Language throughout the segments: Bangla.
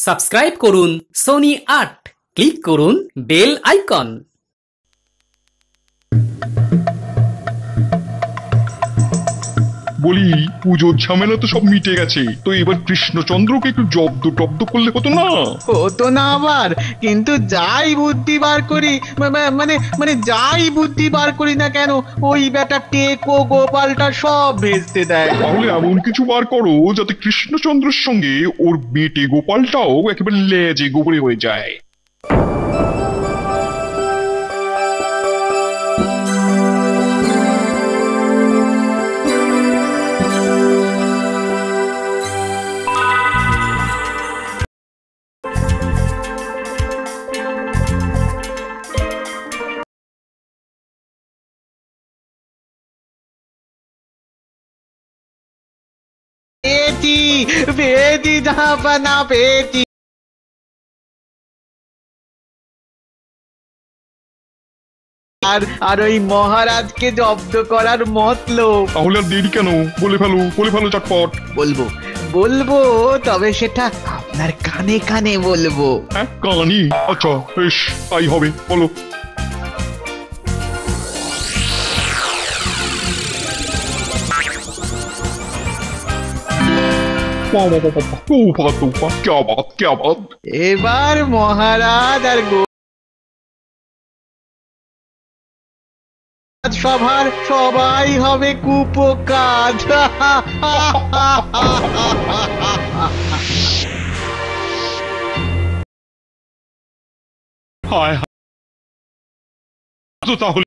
সাবস্ক্রাইব করুন সোনি ৮, ক্লিক করুন বেল আইকন। বলি পুজোর ঝামেলা তো সব মিটে গেছে, তো এবার কৃষ্ণচন্দ্রকে একটু জব্দ টব্দ করলে হতো না? হতো না আবার, কিন্তু যাই বুদ্ধি বার করি মানে যাই বুদ্ধি বার করি না কেন ওই বেটা টেকো গোপালটা সব ভেস্তে দেয়। তাহলে এমন কিছু বার করো যাতে কৃষ্ণচন্দ্রের সঙ্গে ওর বেটে গোপালটাও একেবারে লেজে গোবরে হয়ে যায়। পেয়েছি জাহাপানা পেয়েছি। আর ওই মহারাজকে জব্দ করার মতলব। তাহলে আর দেরি কেন, বলে ফেলো চটপট। বলবো তবে সেটা আপনার কানে কানে বলবো। হ্যাঁ, কানি? আচ্ছা বেশ, তাই হবে, বলো। এবার মহারাজ আর সভার সবাই হবে কুপোকাজ। তাহলে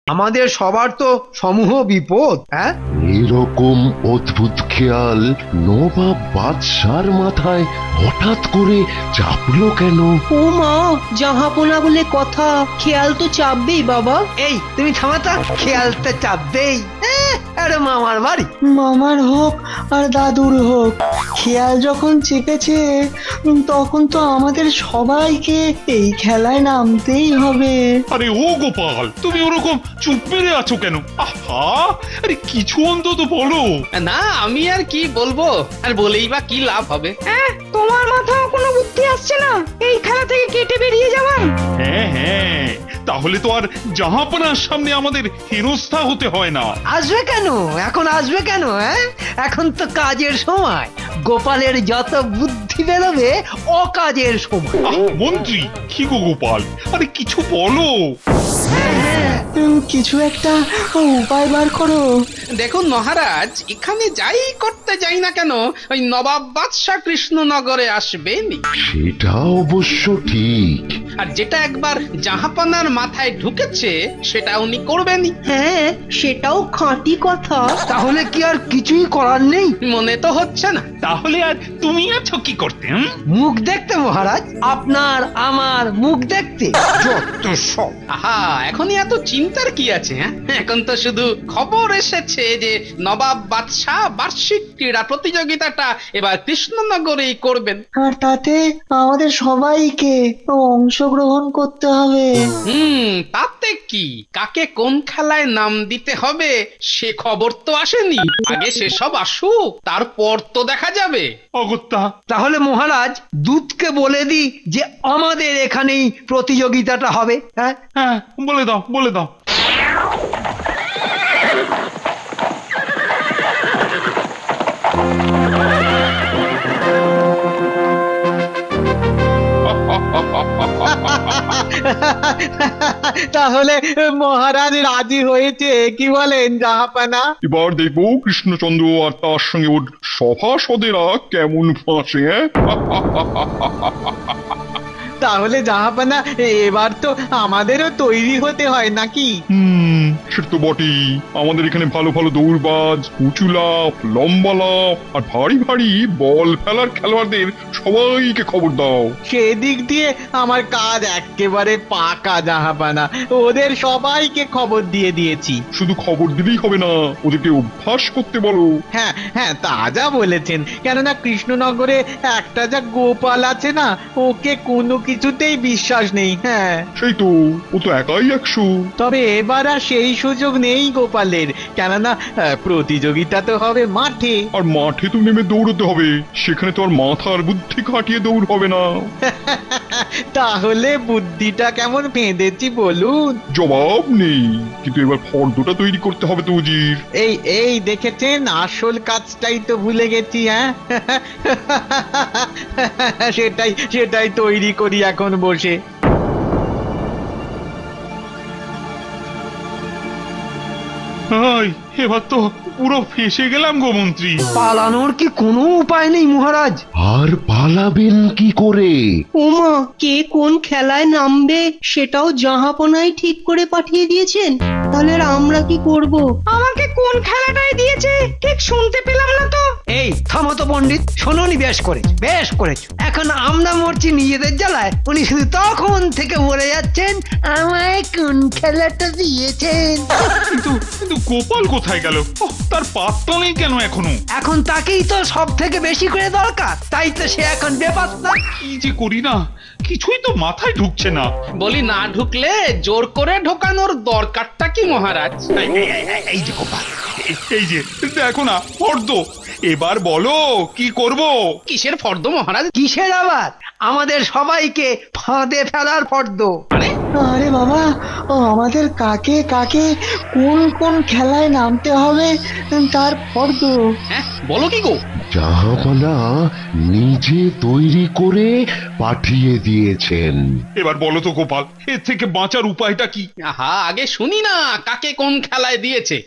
আমাদের সবার তো সমূহ বিপদ। হ্যাঁ, এরকম অদ্ভুত খেয়াল নবাব বাদশার মাথায় হঠাৎ করে চাপলো কেন? ও মা, জাহাপনা বলে কথা, খেয়াল তো চাপবেই বাবা। এই তুমি থামাতা, খেয়ালটা চাপবেই। আরে মামার বাড়ি, মামার হোক আর দাদুর হোক, খেয়াল যখন চেপেছে তখন তো আমাদের সবাইকে এই খেলায় নামতেই হবে। আরে ও গোপাল, তুমি ওরকম চুপ মেরে আছো কেন? আহা, আরে কিছু অন্তত বলো না। আমি আর কি বলবো, আর বলেই বা কি লাভ হবে? তোমার মাথায় কোনো বুদ্ধি আসছে না এই খেলা থেকে কেটে বেরিয়ে যাওয়ার? হ্যাঁ, তাহলে তো আর জাহাপনার সামনে আমাদের হেনস্থা হতে হয় না। আসবে কেন এখন, আসবে কেন? এখন তো কাজের সময়, গোপালের যত বুদ্ধি বেরোবে অকাজের সময়। মন্ত্রী, কি গো গোপাল, আরে কিছু বলো। কিছু একটা উপায় বার করো। দেখুন মহারাজ, এখানে যাই করতে যাই না কেন ওই নবাব বাদশাহ কৃষ্ণনগরে আসবেনি। সেটা অবশ্য ঠিক। আর যেটা একবার জাহাপনার মাথায় ঢুকেছে সেটা উনি করবেনই। হ্যাঁ, সেটাও খাঁটি কথা। তাহলে কি আর কিছুই করার নেই? মনে তো হচ্ছে না। তাহলে আর তুমি আছো কি করতে? মুখ দেখতে মহারাজ, আপনার আমার মুখ দেখতে। যত সব। আহা, এখনই এত চিন্তার কি আছে? এখন তো শুধু খবর এসেছে যে নবাব বাদশাহ বার্ষিক ক্রীড়া প্রতিযোগিতাটা এবার কৃষ্ণনগরেই করবেন। আর তাতে আমাদের সবাইকে অংশগ্রহণ করতে হবে। তাতে কি, কাকে কোন খেলায় নাম দিতে হবে সে খবর তো আসেনি। আগে সেসব আসুক, তারপর তো দেখা যাবে। অগত্যা, তাহলে মহারাজ দূতকে বলে দিই যে আমাদের এখানেই প্রতিযোগিতাটা হবে। হ্যাঁ, বলে দাও। তাহলে মহারাজ রাজি হয়েছে, কি বলেন জাহাপানা? এবার দেখবো কৃষ্ণচন্দ্র আর তার সঙ্গে ওর সভাসদেরা কেমন ফাঁসে। তাহলে জাহাপানা এবার তো আমাদেরও তৈরি হতে হয় নাকি? সেটা তো বটেই। আমাদের এখানে ভালো ভালো দৌড়বাজ, উঁচু লাফ, লম্বা লাফ আর ভারী ভারী বল ফেলার খেলোয়াড়দের সবাইকে খবর দাও। সেদিক দিয়ে আমার কাজ একেবারে পাকা জাহাপানা, ওদের সবাইকে খবর দিয়ে দিয়েছি। শুধু খবর দিলেই হবে না, ওদেরকে অভ্যাস করতে বলো। হ্যাঁ, তা যা বলেছেন। কেননা কৃষ্ণনগরে একটা যা গোপাল আছে না, ওকে কোনো কিছুতেই বিশ্বাস নেই। হ্যাঁ, সেই তো, ও তো একাই 100। তবে এবার আর সেই সেই সুযোগ নেই গোপালের, কেননা প্রতিযোগিতা তো হবে মাঠে। আর মাঠে তো নেমে দৌড়তে হবে, সেখানে তো আর মাথার বুদ্ধি খাটিয়ে দৌড় হবে না। তাহলে বুদ্ধিটা কেমন বেঁধেছি বলুন? জবাব নেই, কিন্তু এবার ফর্দটা তৈরি করতে হবে তো উজির। এই দেখেছেন, আসল কাজটাই তো ভুলে গেছি। হ্যাঁ, সেটাই তৈরি করি এখন বসে। এবার তো পুরো ফেসে গেলাম গো মন্ত্রী। পালানোর কি কোনো উপায় নেই মহারাজ? আর পালাবেন কি করে? ওমা, কে কোন খেলায় নামবে সেটাও জাহাপনাই ঠিক করে পাঠিয়ে দিয়েছেন। তাহলে আর আমরা কি করব? আমাকে কোন খেলাটাই দিয়েছে ঠিক শুনতে পেলাম না তো। এই থামো তো পণ্ডিত, শোনোনি? বেশ করেছো। এখন আমরা মরছি নিজেদের জ্বালায়, উনি শুধু তখন থেকে বলে যাচ্ছেন আমায় কোন খেলাটা দিয়েছেন। কিন্তু গোপাল কোথায় গেল? তার পাত্তা নেই কেন এখনো? এখন তাকেই তো সব থেকে বেশি করে দরকার, তাই তো সে এখন বেপাত্তা। কি যে করি না, কিছুই তো মাথায় ঢুকছে না। বলি না ঢুকলে জোর করে ঢোকানোর দরকারটা কি মহারাজ? এই যে গোপাল, এই যে দেখো না ফর্দ, এবার বলো কি করব? কিসের ফর্দ মহারাজ? কিসের আবার? আমাদের সবাইকে ফাঁদে ফেলার ফর্দ। আরে বাবা, আমাদের কাকে কাকে কোন কোন খেলায় নামতে হবে তার ফর্দ। হ্যাঁ, বলো কি গো? জাহাপানা নিজে তৈরি করে পাঠিয়ে দিয়েছেন। এবার বলো তো গোপাল, এর থেকে বাঁচার উপায়টা কি? আহা, আগে শুনি না কাকে কোন খেলায় দিয়েছে।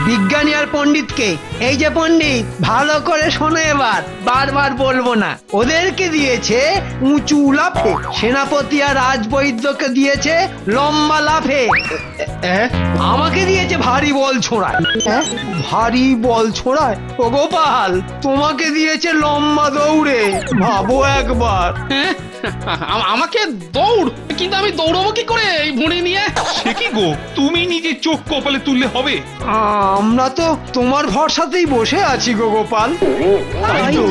বিজ্ঞানী আর পণ্ডিতকে। এই যে পণ্ডিত, ভালো করে শোনো এবার, বারবার বলবো না। ওদেরকে দিয়েছে উঁচু লাফে, সেনাপতি আর রাজবৈদ্যকে দিয়েছে লম্বা লাফে, আমাকে দিয়েছে ভারী বল ছোড়ায়। ভারী বল ছোড়ায়? ও গোপাল, তোমাকে দিয়েছে লম্বা দৌড়ে। ভাবো একবার। হ্যাঁ, আমাকে দৌড়? কিন্তু আমি দৌড়বো কি করে এই ভুঁড়ি নিয়ে? সে কি গো, তুমি নিজে চোখ কপালে তুললে হবে? আমরা তো তোমার ভরসাতেই বসে আছি গো গোপাল। তাই তো।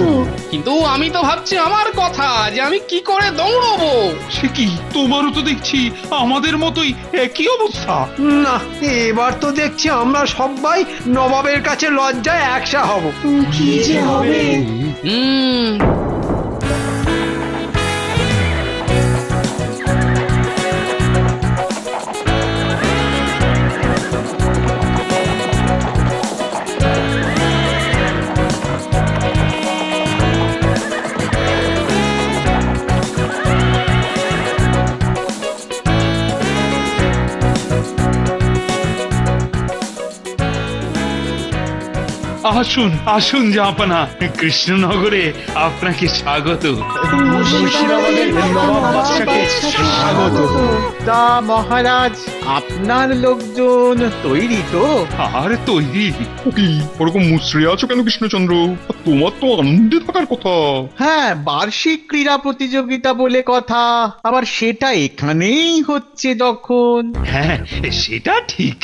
কিন্তু আমি তো ভাবছি আমার কথা, যে আমি কি করে দৌড়বো। সে কি, তোমারও তো দেখছি আমাদের মতোই একই অবস্থা। না, এবার তো দেখছি আমরা সবাই নবাবের কাছে লজ্জায় একসা হব। কি যে হবে? আসুন আসুন জাহাপানা, কৃষ্ণনগরে আপনাকে স্বাগত। তা মহারাজ, আপনার লোকজন তৈরি তো? আর তৈরি। কি ওরকম মুচড়ে আছো কেন কৃষ্ণচন্দ্র? তোমার তো আনন্দে থাকার কথা। হ্যাঁ, বার্ষিক ক্রীড়া প্রতিযোগিতা বলে কথা, আবার সেটা এখানেই হচ্ছে যখন। হ্যাঁ, সেটা ঠিক।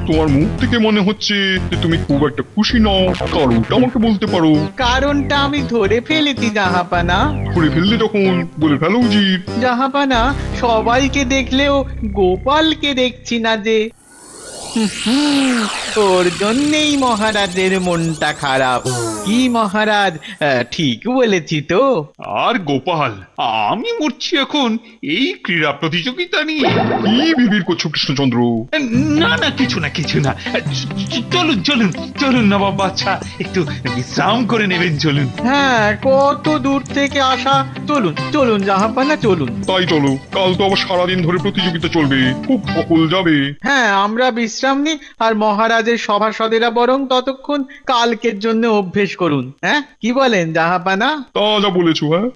তোমার মুখ থেকে মনে হচ্ছে যে তুমি খুব একটা খুশি নও। কারণটা আমাকে বলতে পারো? কারণটা আমি ধরে ফেলেছি জাহাপানা। করে ফেললে যখন বলে ফেলো উজির। জাহাপানা, সবাইকে দেখলেও গোপালকে দেখছি না যে। ওর জন্যেই মহারাজের মনটা খারাপ। কি মহারাজ, ঠিক বলেছি তো? আর গোপাল, আমি মরছি এখন এই ক্রীড়া প্রতিযোগিতা নিয়ে। কি বিবির করছো কৃষ্ণচন্দ্র? না কিছু না। চলুন চলুন চলুন নবাব বাদশা, একটু বিশ্রাম করে নেবেন, চলুন। হ্যাঁ, কত দূর থেকে আসা। চলুন চলুন জাহাপানা, চলুন। তাই চলো, কাল তো আবার সারাদিন ধরে প্রতিযোগিতা চলবে, খুব ধকল যাবে। হ্যাঁ, আমরা বিশ্রাম নিই, আর মহারাজের সভাসদেরা বরং ততক্ষণ কালকের জন্য অভ্যেস করুন। হ্যাঁ, কি বলেন জাহাপানা? তা যা বলেছো। হ্যাঁ,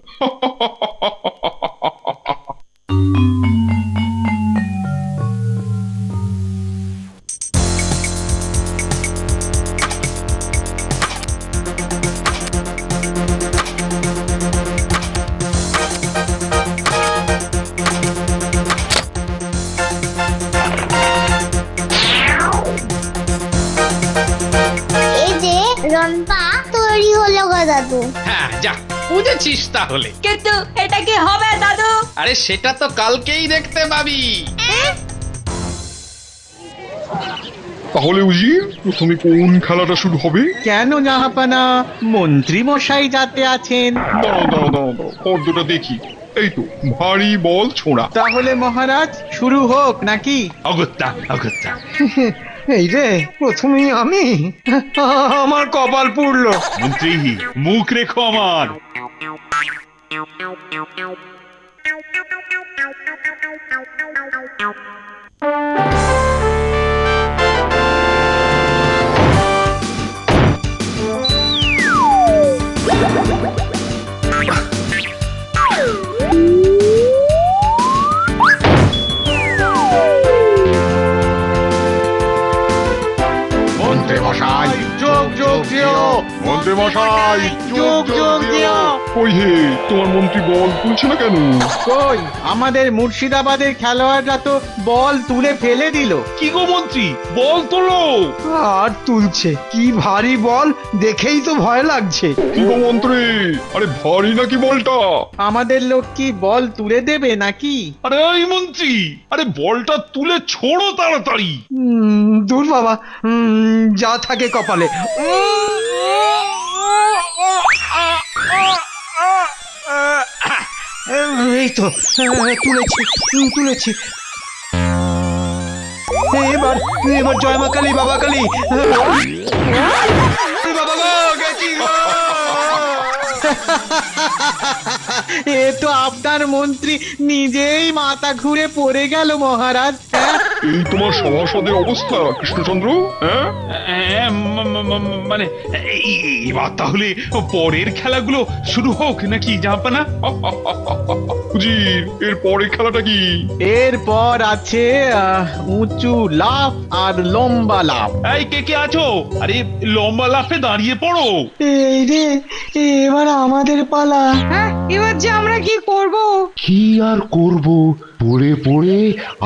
রম্পা তৈরি হলো গো দাদু। হ্যাঁ, যা বুঝেছিস তাহলে। কিন্তু এটা কি হবে দাদু? আরে সেটা তো কালকেই দেখতে পাবি। তাহলে উজির প্রথমে কোন খেলাটা শুরু হবে? কেন জাহাপানা, মন্ত্রী মশাই যাতে আছেন। দাঁড়াও দাঁড়াও দাঁড়াও দাঁড়াও, ফর্দটা দেখি। এই তো, ভারী বল ছোঁড়া। তাহলে মহারাজ শুরু হোক নাকি? অগত্যা অগত্যা। এই রে, প্রথমেই আমি, আমার কপাল পুড়লো। মন্ত্রী, মুখ রেখো আমার। মন্ত্রী মশাই যোগ যোগ দিও, মন্ত্রী মশাই যোগ যোগ দিও। কই হে, তোমার মন্ত্রী বল তুলছে না কেন? কই, আমাদের মুর্শিদাবাদের খেলোয়াড়রা তো বল তুলে ফেলে দিল। কি গো মন্ত্রী, বল তোলো। আর তুলছে, কি ভারী বল, দেখেই তো ভয় লাগছে। কি গো মন্ত্রী, আরে ভারী নাকি বলটা? আমাদের লোক কি বল তুলে দেবে নাকি? আরে এই মন্ত্রী, আরে বলটা তুলে ছোড়ো তাড়াতাড়ি। দূর বাবা, যা থাকে কপালে। এই তো তুলেছি। এবার জয় মা কালী, বাবা কালী। বাবা গো, গেছি গো। এ তো আপনার মন্ত্রী নিজেই মাথা ঘুরে পড়ে গেল মহারাজ। এই তোমার সভাসদের অবস্থা কৃষ্ণচন্দ্র? মানে এবার তাহলে পরের খেলাগুলো শুরু হোক নাকি জাহাপানা? উজির, এর পরের খেলাটা কি? এরপর আছে উঁচু লাফ আর লম্বা লাফ। এই কে কে আছো? আরে লম্বা লাফে দাঁড়িয়ে পড়ো। এই রে, এবার আমাদের পালা। হ্যাঁ, এবার যে আমরা কি করব? কি আর করব, পড়ে পড়ে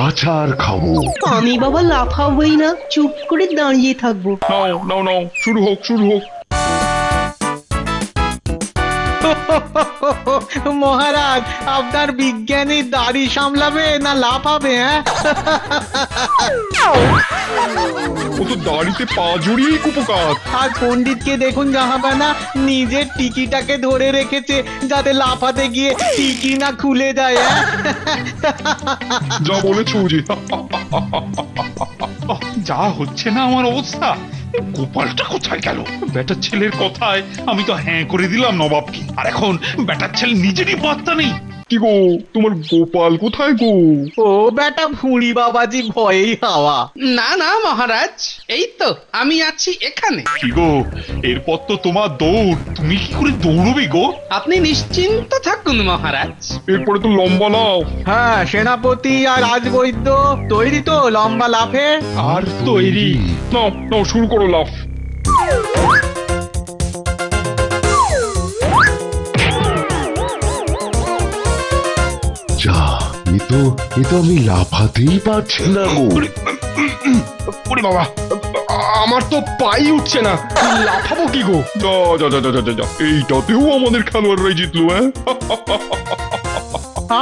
আছাড় খাবো। আমি বাবা লাফাবই না, চুপ করে দাঁড়িয়ে থাকবো। নাও নাও নাও, শুরু হোক শুরু হোক। মহারাজ, আপনার বিজ্ঞানী দাড়ি সামলাবে না লাফাবে? হ্যাঁ, ও তো দাড়িতে পা জড়িয়েই কুপকাত। আর পণ্ডিতকে দেখুন জাহাপানা, নিজের টিকিটাকে ধরে রেখেছে যাতে লাফাতে গিয়ে টিকি না খুলে যায়। যা বলেছো উজির। যা হচ্ছে না আমার অবস্থা। গোপালটা কোথায় গেল? বেটার ছেলের কথায় আমি তো হ্যাঁ করে দিলাম নবাবকে, আর এখন বেটার ছেলে নিজেরই পাত্তা নেই। কি গো, তোমার গোপাল কোথায় গো? ও বেটা ভুঁড়ি বাবাজি ভয়েই হাওয়া। না না মহারাজ, এই তো আমি আছি এখানে। কি গো, এরপর তো তোমার দৌড়, তুমি কি করে দৌড়বে গো? আপনি নিশ্চিন্ত থাকুন মহারাজ। এরপরে তো লম্বা লাফ। হ্যাঁ, সেনাপতি আর রাজবৈদ্য তৈরি তো লম্বা লাফে? আর তৈরি। নাও নাও, শুরু করো লাফ। যা, এ তো আমি লাফাতেই পারছি না গো। ওরে বাবা, আমার তো পাই উঠছে না, লাফাবো কি গো? যা যা যা যা যা, এইটাতেও আমাদের খেলোয়াড়রাই জিতলো। হ্যাঁ,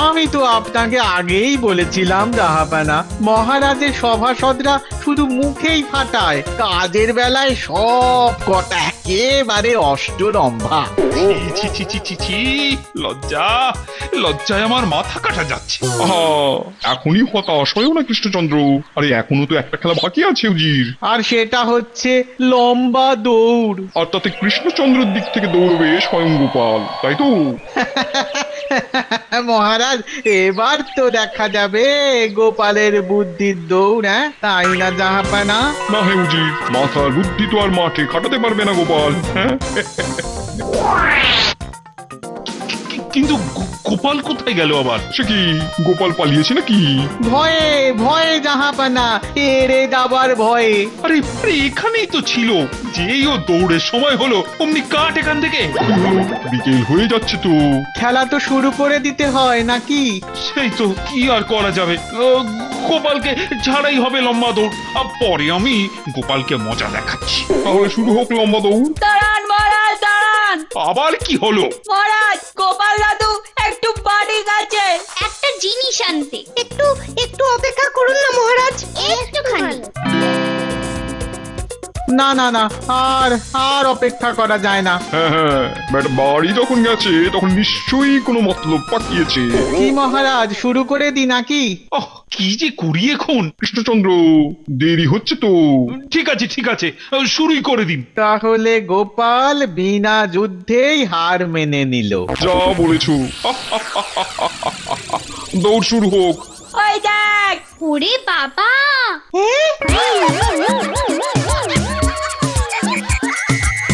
আমি তো আপনাকে আগেই বলেছিলাম জাহাপানা, মহারাজের সভাসদরা শুধু মুখেই ফাটায়, কাজের বেলায় সব কটা একেবারে অষ্টরম্ভা। ছি ছি ছি ছি ছি, লজ্জায় আমার মাথা কাটা যাচ্ছে। এখনই হতাশ হয়েও না কৃষ্ণচন্দ্র, আরে এখনো তো একটা খেলা বাকি আছে উজির। আর সেটা হচ্ছে লম্বা দৌড়। আর তাতে কৃষ্ণচন্দ্রের দিক থেকে দৌড়বে স্বয়ং গোপাল, তাই তো? মহারাজ, এবার তো দেখা যাবে গোপালের বুদ্ধির দৌড়। হ্যাঁ, তাই না জাহাপানা? না হে উজির, মাথার বুদ্ধি তো আর মাঠে খাটাতে পারবে না গোপাল। হ্যাঁ, কিন্তু গোপাল কোথায় গেল আবার? সে কি, গোপাল পালিয়েছে নাকি? ভয়ে ভয়ে জাহাপানা, এড়ে যাবার ভয়ে। আরে এখানেই তো ছিল, যেই ও দৌড়ের সময় হলো অমনি কাট এখান থেকে। বিকেল হয়ে যাচ্ছে তো। খেলা তো শুরু করে দিতে হয় নাকি? সেই তো, কি আর করা যাবে, গোপালকে ছাড়াই হবে লম্বা দৌড়। আর পরে আমি গোপালকে মজা দেখাচ্ছি। তাহলে শুরু হোক লম্বা দৌড়। দাঁড়ান মহারাজ, দাঁড়ান। আবার কি হলো? মহারাজ, গোপাল দাদু একটু বাড়ি গেছে একটা জিনিস আনতে। একটু অপেক্ষা করুন না মহারাজ, একটুখানি। না না না, আর আর অপেক্ষা করা যায় না। হ্যাঁ হ্যাঁ, বেটা বাড়ি যখন গেছে তখন নিশ্চয়ই কোনো মতলব পাঠিয়েছে। কি মহারাজ, শুরু করে দি নাকি? কি যে করি এখন কৃষ্ণচন্দ্র, দেরি হচ্ছে তো। ঠিক আছে শুরুই করে দিন। তাহলে গোপাল বিনা যুদ্ধেই হার মেনে নিল। যা বলেছো। দৌড় শুরু হোক। ওই দেখ, ওরে বাবা,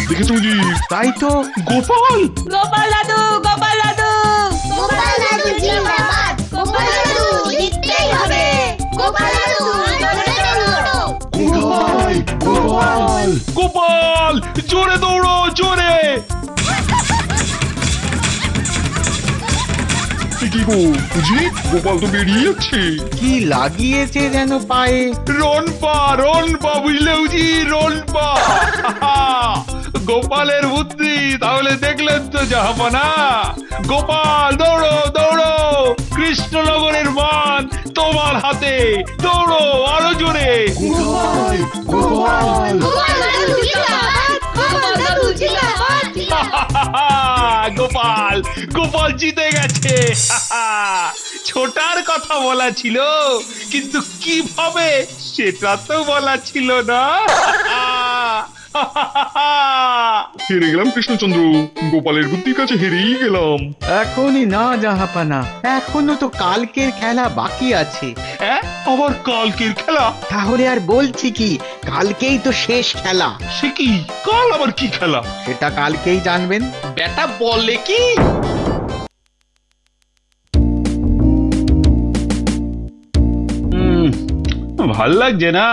দেখেছো জি? তাই তো। গোপাল গোপাল দাদু, গোপাল দাদু, গোপাল দাদু জিন্দাবাদ, গোপাল দাদু জিততেই হবে, গোপাল দাদু জোরে দৌড়ো। কোথায় গোপাল? গোপাল জোরে দৌড়ো, জোরে। কি গো বুঝি, গোপাল তো বেরিয়ে যাচ্ছে। কি লাগিয়েছে যেন পায়ে। রনপা বুঝলে উজি, রনপা। গোপালের বুদ্ধি তাহলে দেখলেন তো জাহাপনা। গোপাল দৌড়ো দৌড়ো, কৃষ্ণনগরের মান তোমার হাতে, দৌড়ো আরো জোরে। কোথায় গোপাল? গোপাল দাদু জিন্দাবাদ, গোপাল দাদু জিন্দাবাদ। গোপাল জিতে গেছে। ছোটার কথা বলা ছিল, কিন্তু কিভাবে সেটা তো বলা ছিল না। হেরে গেলাম কৃষ্ণচন্দ্র, গোপালের বুদ্ধির কাছে হেরেই গেলাম। এখনই না জাহাপানা, এখনো তো কালকের খেলা বাকি আছে। আবার কালকের খেলা? তাহলে আর বলছি কি, কালকেই তো শেষ খেলা। সে কি, কাল আবার কি খেলা? সেটা কালকেই জানবেন। বেটা বলে কি? ভাল লাগছে না,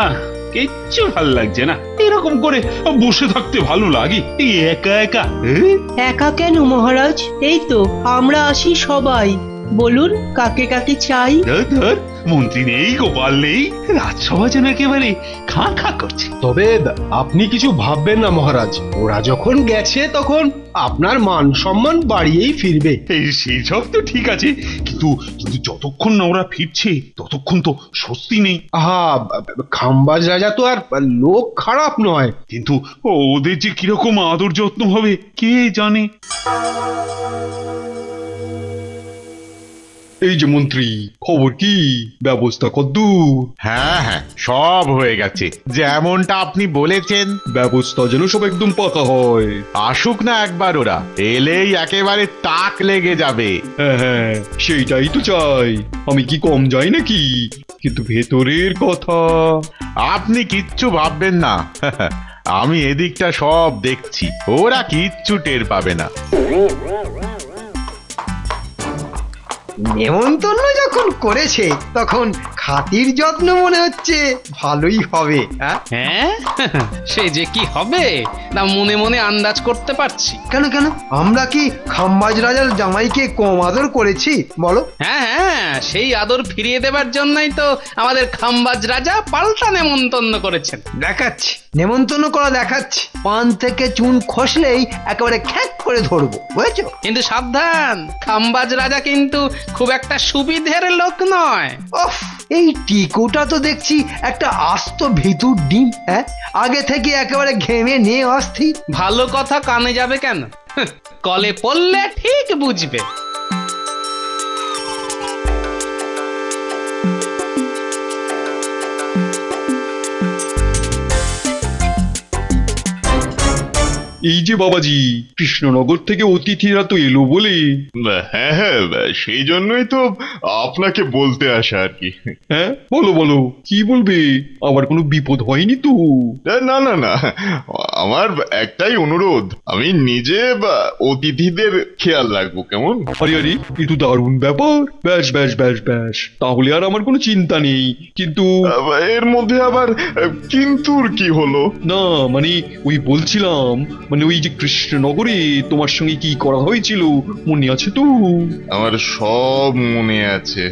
কিচ্ছু ভাল লাগছে না। এরকম করে বসে থাকতে ভালো লাগে, এই একা একা। একা কেন মহারাজ? এই তো আমরা আছি সবাই। বলুন কাকে কাকে চাই? ধর, মন্ত্রী নেই, গোপাল নেই, রাজসভা যেন একেবারে খা খা করছে। তবে আপনি কিছু ভাববেন না মহারাজ, ওরা যখন গেছে তখন আপনার মান সম্মান বাড়িয়েই ফিরবে। সেই সব তো ঠিক আছে, কিন্তু যতক্ষণ না ওরা ফিরছে ততক্ষণ তো স্বস্তি নেই। খাম্বাজ রাজা তো আর লোক খারাপ নয়, কিন্তু ওদের যে কিরকম আদর যত্ন হবে কে জানে। এই যে মন্ত্রী, খবর কি, ব্যবস্থা কদ্দূর? হ্যাঁ হ্যাঁ, সব হয়ে গেছে যেমনটা আপনি বলেছেন। ব্যবস্থা যেন সব একদম পাকা হয়। আসুক না একবার ওরা, এলেই একেবারে তাক লেগে যাবে। হ্যাঁ হ্যাঁ, সেইটাই তো চাই। আমি কি কম যাই নাকি? কিন্তু ভেতরের কথা। আপনি কিচ্ছু ভাববেন না, আমি এদিকটা সব দেখছি, ওরা কিচ্ছু টের পাবে না। নেমন্তন্ন যখন করেছে তখন খাতির যত্ন মনে হচ্ছে ভালোই হবে। হ্যাঁ, সে যে কি হবে তা মনে মনে আন্দাজ করতে পারছি। কেন আমরা কি খাম্বাজ রাজার জামাইকে কম আদর করেছি বলো? হ্যাঁ, সেই আদর ফিরিয়ে দেবার জন্যই তো আমাদের খাম্বাজ রাজা পাল্টা নেমন্তন্ন করেছেন। দেখাচ্ছি, নেমন্তন্ন করা দেখাচ্ছি। পান থেকে চুন খসলেই একেবারে খ্যাক করে ধরবো, বুঝেছো? কিন্তু সাবধান, খাম্বাজ রাজা কিন্তু খুব একটা সুবিধের লোক নয়। এই টিকুটা তো দেখছি একটা আস্ত ভিতুর ডিম। আগে থেকে একেবারে ঘেমে নিয়ে অস্থির। ভালো কথা কানে যাবে কেন? কলে পড়লে ঠিক বুঝবে। এই যে বাবাজি, কৃষ্ণনগর থেকে অতিথিরা তো এলো বলে। হ্যাঁ হ্যাঁ, সেই জন্যই তো আপনাকে বলতে আসা আর কি। হ্যাঁ, বলো কি বলবে? আবার কোনো বিপদ হয়নি তো? না না না, আমার একটাই অনুরোধ, আমি নিজে অতিথিদের খেয়াল রাখবো, কেমন? আরে এ তো দারুণ ব্যাপার। ব্যাস ব্যাস ব্যাস ব্যাস, তাহলে আর আমার কোনো চিন্তা নেই। কিন্তু এর মধ্যে আবার কিন্তুর কি হলো? না মানে ওই বলছিলাম, মানে ওই যে কৃষ্ণনগরে তোমার সঙ্গে কি করা হয়েছিল মনে আছে তো? আমার সব মনে আছে,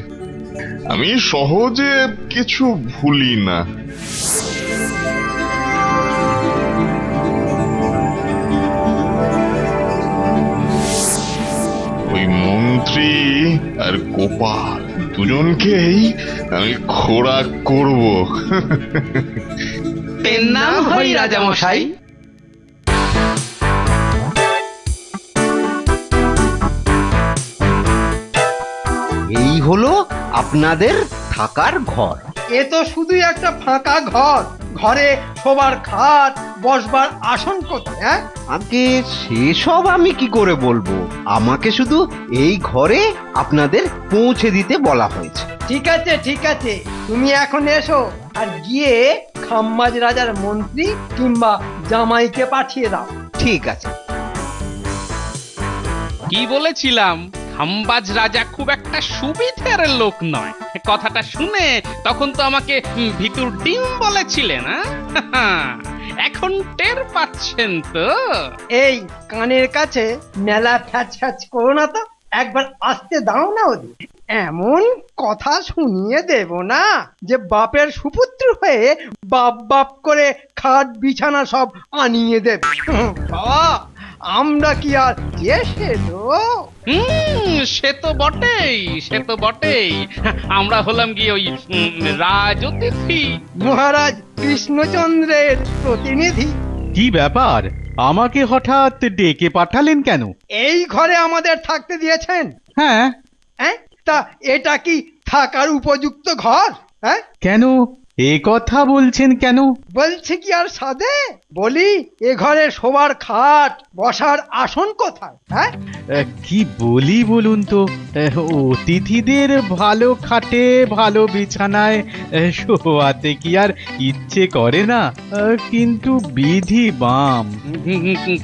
আমি সহজে কিছু ভুলি না। ওই মন্ত্রী আর গোপাল দুজনকেই আমি খোরাক করব। পেন নাম হই রাজামশাই। এই হলো আপনাদের থাকার ঘর। এ তো শুধুই একটা ফাঁকা ঘর, ঘরে শোবার খাট, বসবার আসন কোথায়? হ্যাঁ, আগে সেসব আমি কি করে বলবো, আমাকে শুধু এই ঘরে আপনাদের পৌঁছে দিতে বলা হয়েছে। ঠিক আছে ঠিক আছে, তুমি এখন এসো আর গিয়ে খাম্বাজ রাজার মন্ত্রী কিংবা জামাইকে পাঠিয়ে দাও। ঠিক আছে। কি বলেছিলাম, খাম্বাজ রাজা খুব একটা সুবিধের লোক নয়। কথাটা শুনে তখন তো আমাকে ভিতুর ডিম বলেছিলেন। এখন টের পাচ্ছেন তো? এই কানের কাছে মেলা ফ্যাচ ফ্যাচ করো না তো, একবার আসতে দাও না ওদের। এমন কথা শুনিয়ে দেব না যে বাপের সুপুত্র হয়ে বাপ বাপ করে খাট বিছানা সব আনিয়ে দেবে। বাবা, আমরা কি আর চেষে তো? সে তো বটেই, সে তো বটেই। আমরা হলাম কি ওই রাজ অতিথি, মহারাজ কৃষ্ণচন্দ্রের প্রতিনিধি। কি ব্যাপার, আমাকে হঠাৎ ডেকে পাঠালেন কেন? এই ঘরে আমাদের থাকতে দিয়েছেন। হ্যাঁ। তা এটা কি থাকার উপযুক্ত ঘর? হ্যাঁ, কেন এ কথা বলছেন কেন? বলছে কি আর সাধে, বলি এ ঘরে শোবার খাট, বসার আসন কোথায়? হ্যাঁ, কি বলি বলুন তো, অতিথিদের ভালো খাটে ভালো বিছানায় শোয়াতে কি আর ইচ্ছে করে না? কিন্তু বিধি বাম।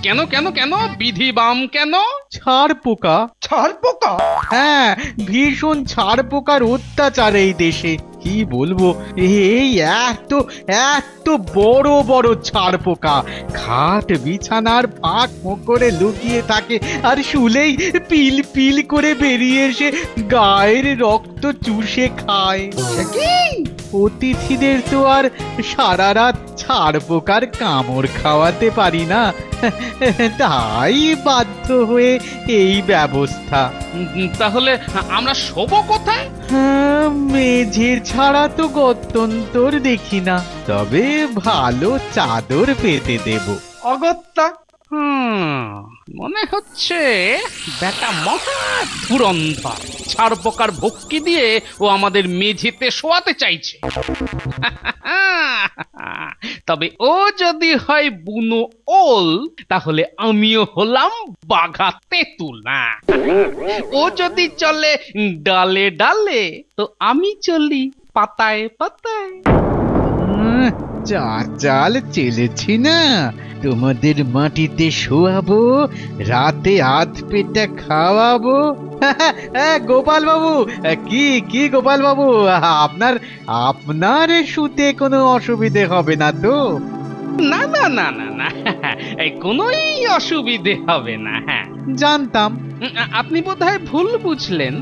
কেন কেন কেন বিধি বাম কেন? ছাড় পোকা। ছাড় পোকা? হ্যাঁ, ভীষণ ছাড় পোকার অত্যাচার এই দেশে। কি বলবো, এই এত এত বড় বড় ছাড় পোকা খাট বিছানার ফাঁক করে লুকিয়ে থাকে, আর শুলেই পিল পিল করে বেরিয়ে এসে গায়ের রক্ত চুষে খায়। অতিথিদের তো আর সারা রাত ছাড় পোকার কামড় খাওয়াতে পারি না, তাই বাধ্য হয়ে এই ব্যবস্থা। তাহলে আমরা শোবো কোথায়? মেঝের ছাড়া তো গত্যন্তর দেখি না, তবে ভালো চাদর পেতে দেব। অগত্যা। মনে হচ্ছে বেটা মহা ধুরন্ধর, ছাড় পোকার ভক্তি দিয়ে ও আমাদের মেঝেতে শোয়াতে চাইছে। তবে ও যদি হয় বুনো ওল, তাহলে আমিও হলাম বাঘা তেঁতুল। না, ও যদি চলে ডালে ডালে, তো আমি চলি পাতায় পাতায়। যা চাল চেলেছি না, তোমাদের মাটিতে শোয়াবো, রাতে আধ পেটা খাওয়াবো। গোপাল বাবু, কি কি গোপাল বাবু, আপনার আপনার শুতে কোনো অসুবিধে হবে না তো? না না না না না, কোনোই অসুবিধে হবে না। হ্যাঁ, জানতাম। আপনি বোধহয় ভুল বুঝলেন।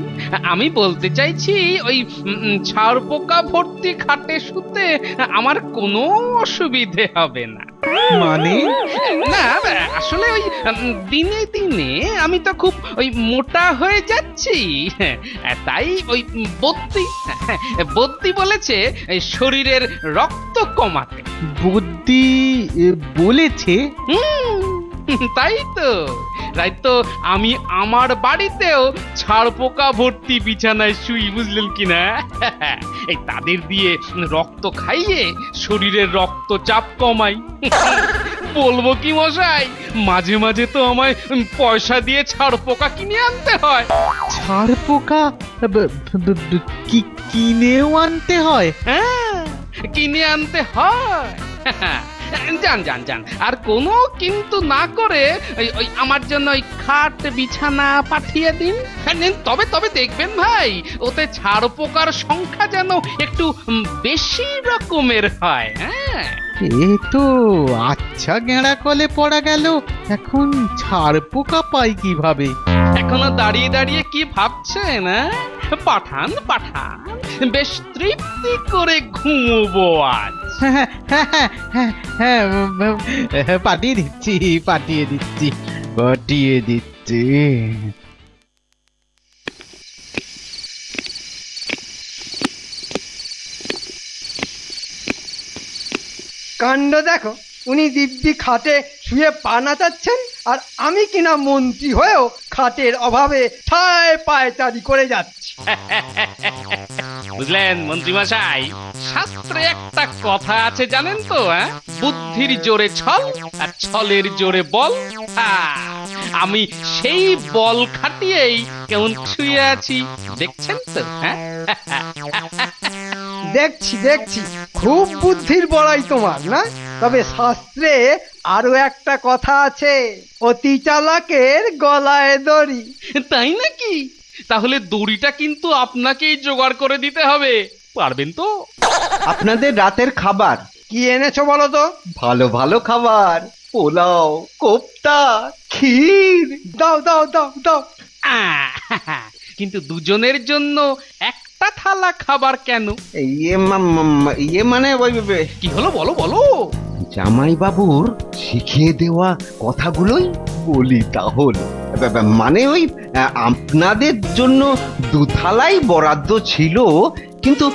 আমি বলতে চাইছি, ওই ছাড় পোকা ভর্তি খাটে শুতে আমার কোনো অসুবিধে হবে না। মানে? না, আসলে ওই দিনে দিনে আমি তো খুব ওই মোটা হয়ে যাচ্ছি, তাই ওই বদ্যি বলেছে শরীরের রক্ত কমাতে। বুদ্ধি বলেছে? তাই তো আমি আমার বাড়িতেও ছাড় পোকা ভর্তি বিছানায় শুই, বুঝলেন কিনা? এই তাদের দিয়ে রক্ত খাইয়ে শরীরের রক্তচাপ কমাই। বলবো কি মশাই, মাঝে মাঝে তো আমায় পয়সা দিয়ে ছাড় পোকা কিনে আনতে হয়। ছাড় পোকা কিনেও আনতে হয়? হ্যাঁ, কিনে আনতে হয়। যান যান যান, আর কোনো কিন্তু না করে ওই আমার জন্য ওই খাট বিছানা পাঠিয়ে দিন। তবে তবে দেখবেন ভাই, ওতে ছাড় পোকার সংখ্যা যেন একটু বেশি রকমের হয়। হ্যাঁ, এ তো আচ্ছা গেঁড়া কলে পড়া গেল। এখন ছাড় পোকা পাই কিভাবে? এখনো দাঁড়িয়ে দাঁড়িয়ে কি ভাবছেন? পাঠান পাঠান, বেশ তৃপ্তি করে ঘুমোবো আজ। হ্যাঁ, পাঠিয়ে দিচ্ছি পাঠিয়ে দিচ্ছি পাঠিয়ে দিচ্ছি। কাণ্ড দেখো, উনি দিব্যি খাটে শুয়ে পা নাচাচ্ছেন, আর আমি কিনা মন্ত্রী হয়েও খাটের অভাবে ঠায় পায়চারি করে যাচ্ছি। বুঝলেন মন্ত্রী মশাই, শাস্ত্রে একটা কথা আছে জানেন তো? বুদ্ধির জোরে ছল আর ছলের জোরে বল। আমি সেই বল খাটিয়েই কেমন শুয়ে আছি, দেখছেন তো? দেখছি দেখছি, খুব বুদ্ধির বড়াই তোমার, না? তবে শাস্ত্রে আরো একটা কথা আছে, অতি চালাকের গলায় দড়ি। তাই নাকি? তাহলে দড়িটা কিন্তু আপনাকেই জোগাড় করে দিতে হবে, পারবেন তো? আপনাদের রাতের খাবার কি এনেছো বলো তো? ভালো ভালো খাবার, পোলাও, কোপ্তা, ক্ষীর। দাও দাও দাও দাও। কিন্তু দুজনের জন্য একটা থালা খাবার কেন? ইয়ে মানে কি হলো বলো বলো। জামাই বাবুর শিখিয়ে দেওয়া কথাগুলোই বলি তাহলে। মানে ওই আপনাদের জন্য 2 থালাই বরাদ্দ ছিল, কিন্তু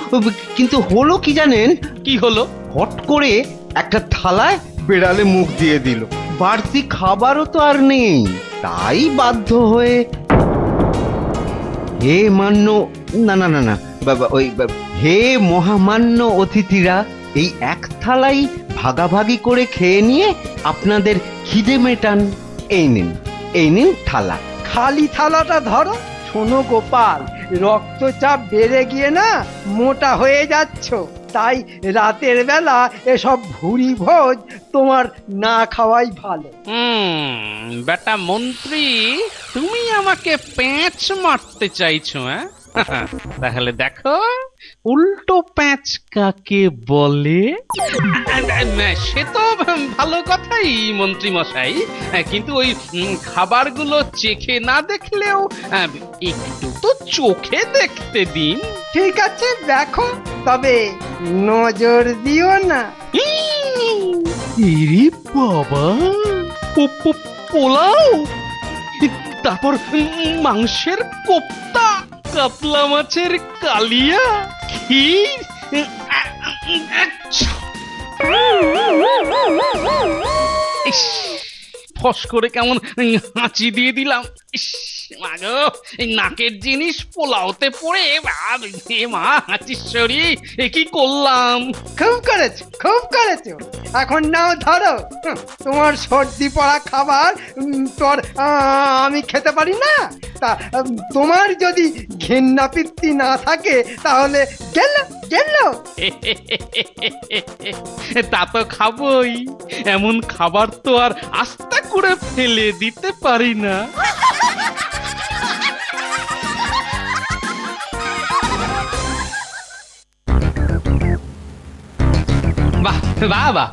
কিন্তু হলো কি জানেন? কি হলো? হট করে একটা থালায় বেড়ালে মুখ দিয়ে দিল। বাড়তি খাবারও তো আর নেই, তাই বাধ্য হয়ে হে মান্য না না না না বাবা, ওই হে মহামান্য অতিথিরা, এই এক থালাই ভাগাভাগি করে খেয়ে নিয়ে আপনাদের খিদে মেটান। এই নিন থালা। খালি থালাটা ধরো। শোনো গোপাল, রক্তচাপ বেড়ে গিয়ে না মোটা হয়ে যাচ্ছ, তাই রাতের বেলা এসব ভুরি ভোজ তোমার না খাওয়াই ভালো। বেটা মন্ত্রী, তুমি আমাকে প্যাঁচ মারতে চাইছো? তাহলে দেখো উল্টো প্যাঁচ কাকে বলে। সে তো ভালো কথাই মন্ত্রী মশাই, কিন্তু ওই খাবারগুলো চেখে না দেখলেও একটু তো চোখে দেখতে দিন। ঠিক আছে দেখো, তবে নজর দিও না। ইরি বাবা, পোলাও, তারপর মাংসের কোপ্তা, কাতলা মাছের কালিয়া, ক্ষীর। ফস করে কেমন হাঁচি দিয়ে দিলাম। এই নাকের জিনিস পোলাওতে পড়ে মা হাঁচিশ্বরী, এ কি করলাম? খুব করেছ। এখন নাও ধরো, তোমার সর্দি পড়া খাবার তোর আমি খেতে পারি না। তা তোমার যদি ঘেন্না পিত্তি না থাকে তাহলে গেল। তা তো খাবই, এমন খাবার তো আর আস্তে করে ফেলে দিতে পারি না। বাহ বাহ বাহ,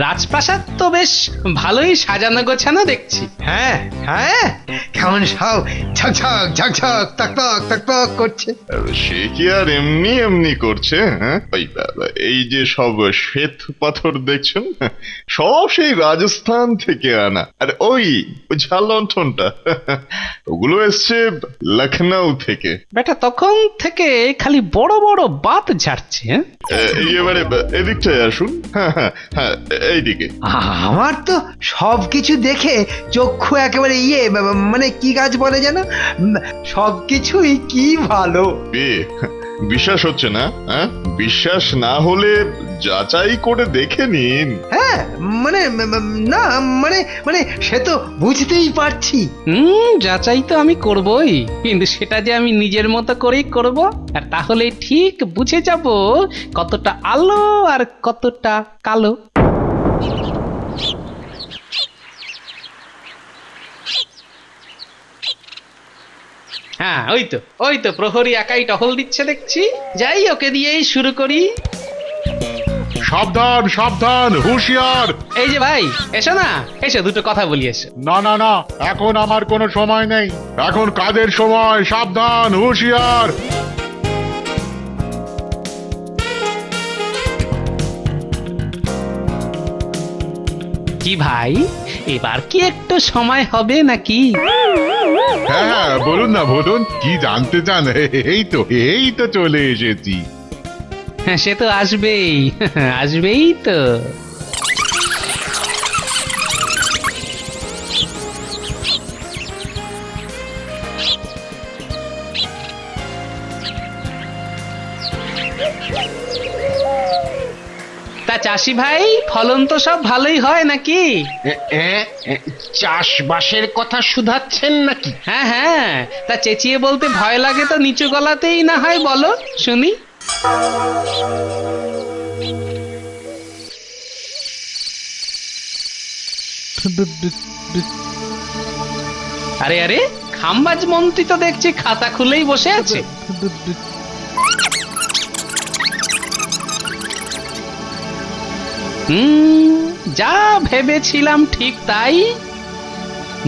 রাজপ্রাসাদ তো বেশ ভালোই সাজানো গোছানো দেখছি। হ্যাঁ হ্যাঁ, কেমন সব ঝকঝক ঝকঝক তকতক তকতক করছে। সে কি আর এমনি এমনি করছে? এই যে সব শ্বেত পাথর দেখছেন, সব সেই রাজস্থান থেকে আনা। আর ওই ঝালন্ঠনটা, ওগুলো এসছে লখনৌ থেকে। বেটা তখন থেকে খালি বড় বড় বাত ঝাড়ছে। এবারে এদিকটায় আসুন। হ্যাঁ, এইদিকে। আমার তো সবকিছু দেখে চক্ষু একেবারে মানে কি কাজ বলে যেন, সবকিছুই কি ভালো। বিশ্বাস হচ্ছে না? বিশ্বাস না হলে যাচাই করে দেখে নিন। হ্যাঁ মানে না মানে সে তো বুঝতেই পারছি। যাচাই তো আমি করবই, কিন্তু সেটা যে আমি নিজের মতো করেই করব, আর তাহলে ঠিক বুঝে যাব কতটা আলো আর কতটা কালো। হ্যাঁ, ওই তো প্রহরী একাই টহল দিচ্ছে দেখছি। যাই, ওকে দিয়েই শুরু করি। সাবধান সাবধান, হুঁশিয়ার। এই যে ভাই, এসো না, এসো দুটো কথা বলি, এসো। না না না, এখন আমার কোনো সময় নেই, এখন কাজের সময়। সাবধান, হুঁশিয়ার। কি ভাই, এবার কি একটু সময় হবে নাকি? হ্যাঁ বলুন না, বলুন কি জানতে চান? এই তো চলে এসেছি। হ্যাঁ, সে তো আসবেই তো। তা চাষি ভাই, ফলন তো সব ভালোই হয় নাকি? চাষবাসের কথা শুধাচ্ছেন নাকি? হ্যাঁ হ্যাঁ, তা চেঁচিয়ে বলতে ভয় লাগে তো নিচু গলাতেই না হয় বলো শুনি। আরে আরে, খাম্বাজ মন্ত্রী তো দেখছি খাতা খুলেই বসে আছে। যা ভেবেছিলাম ঠিক তাই।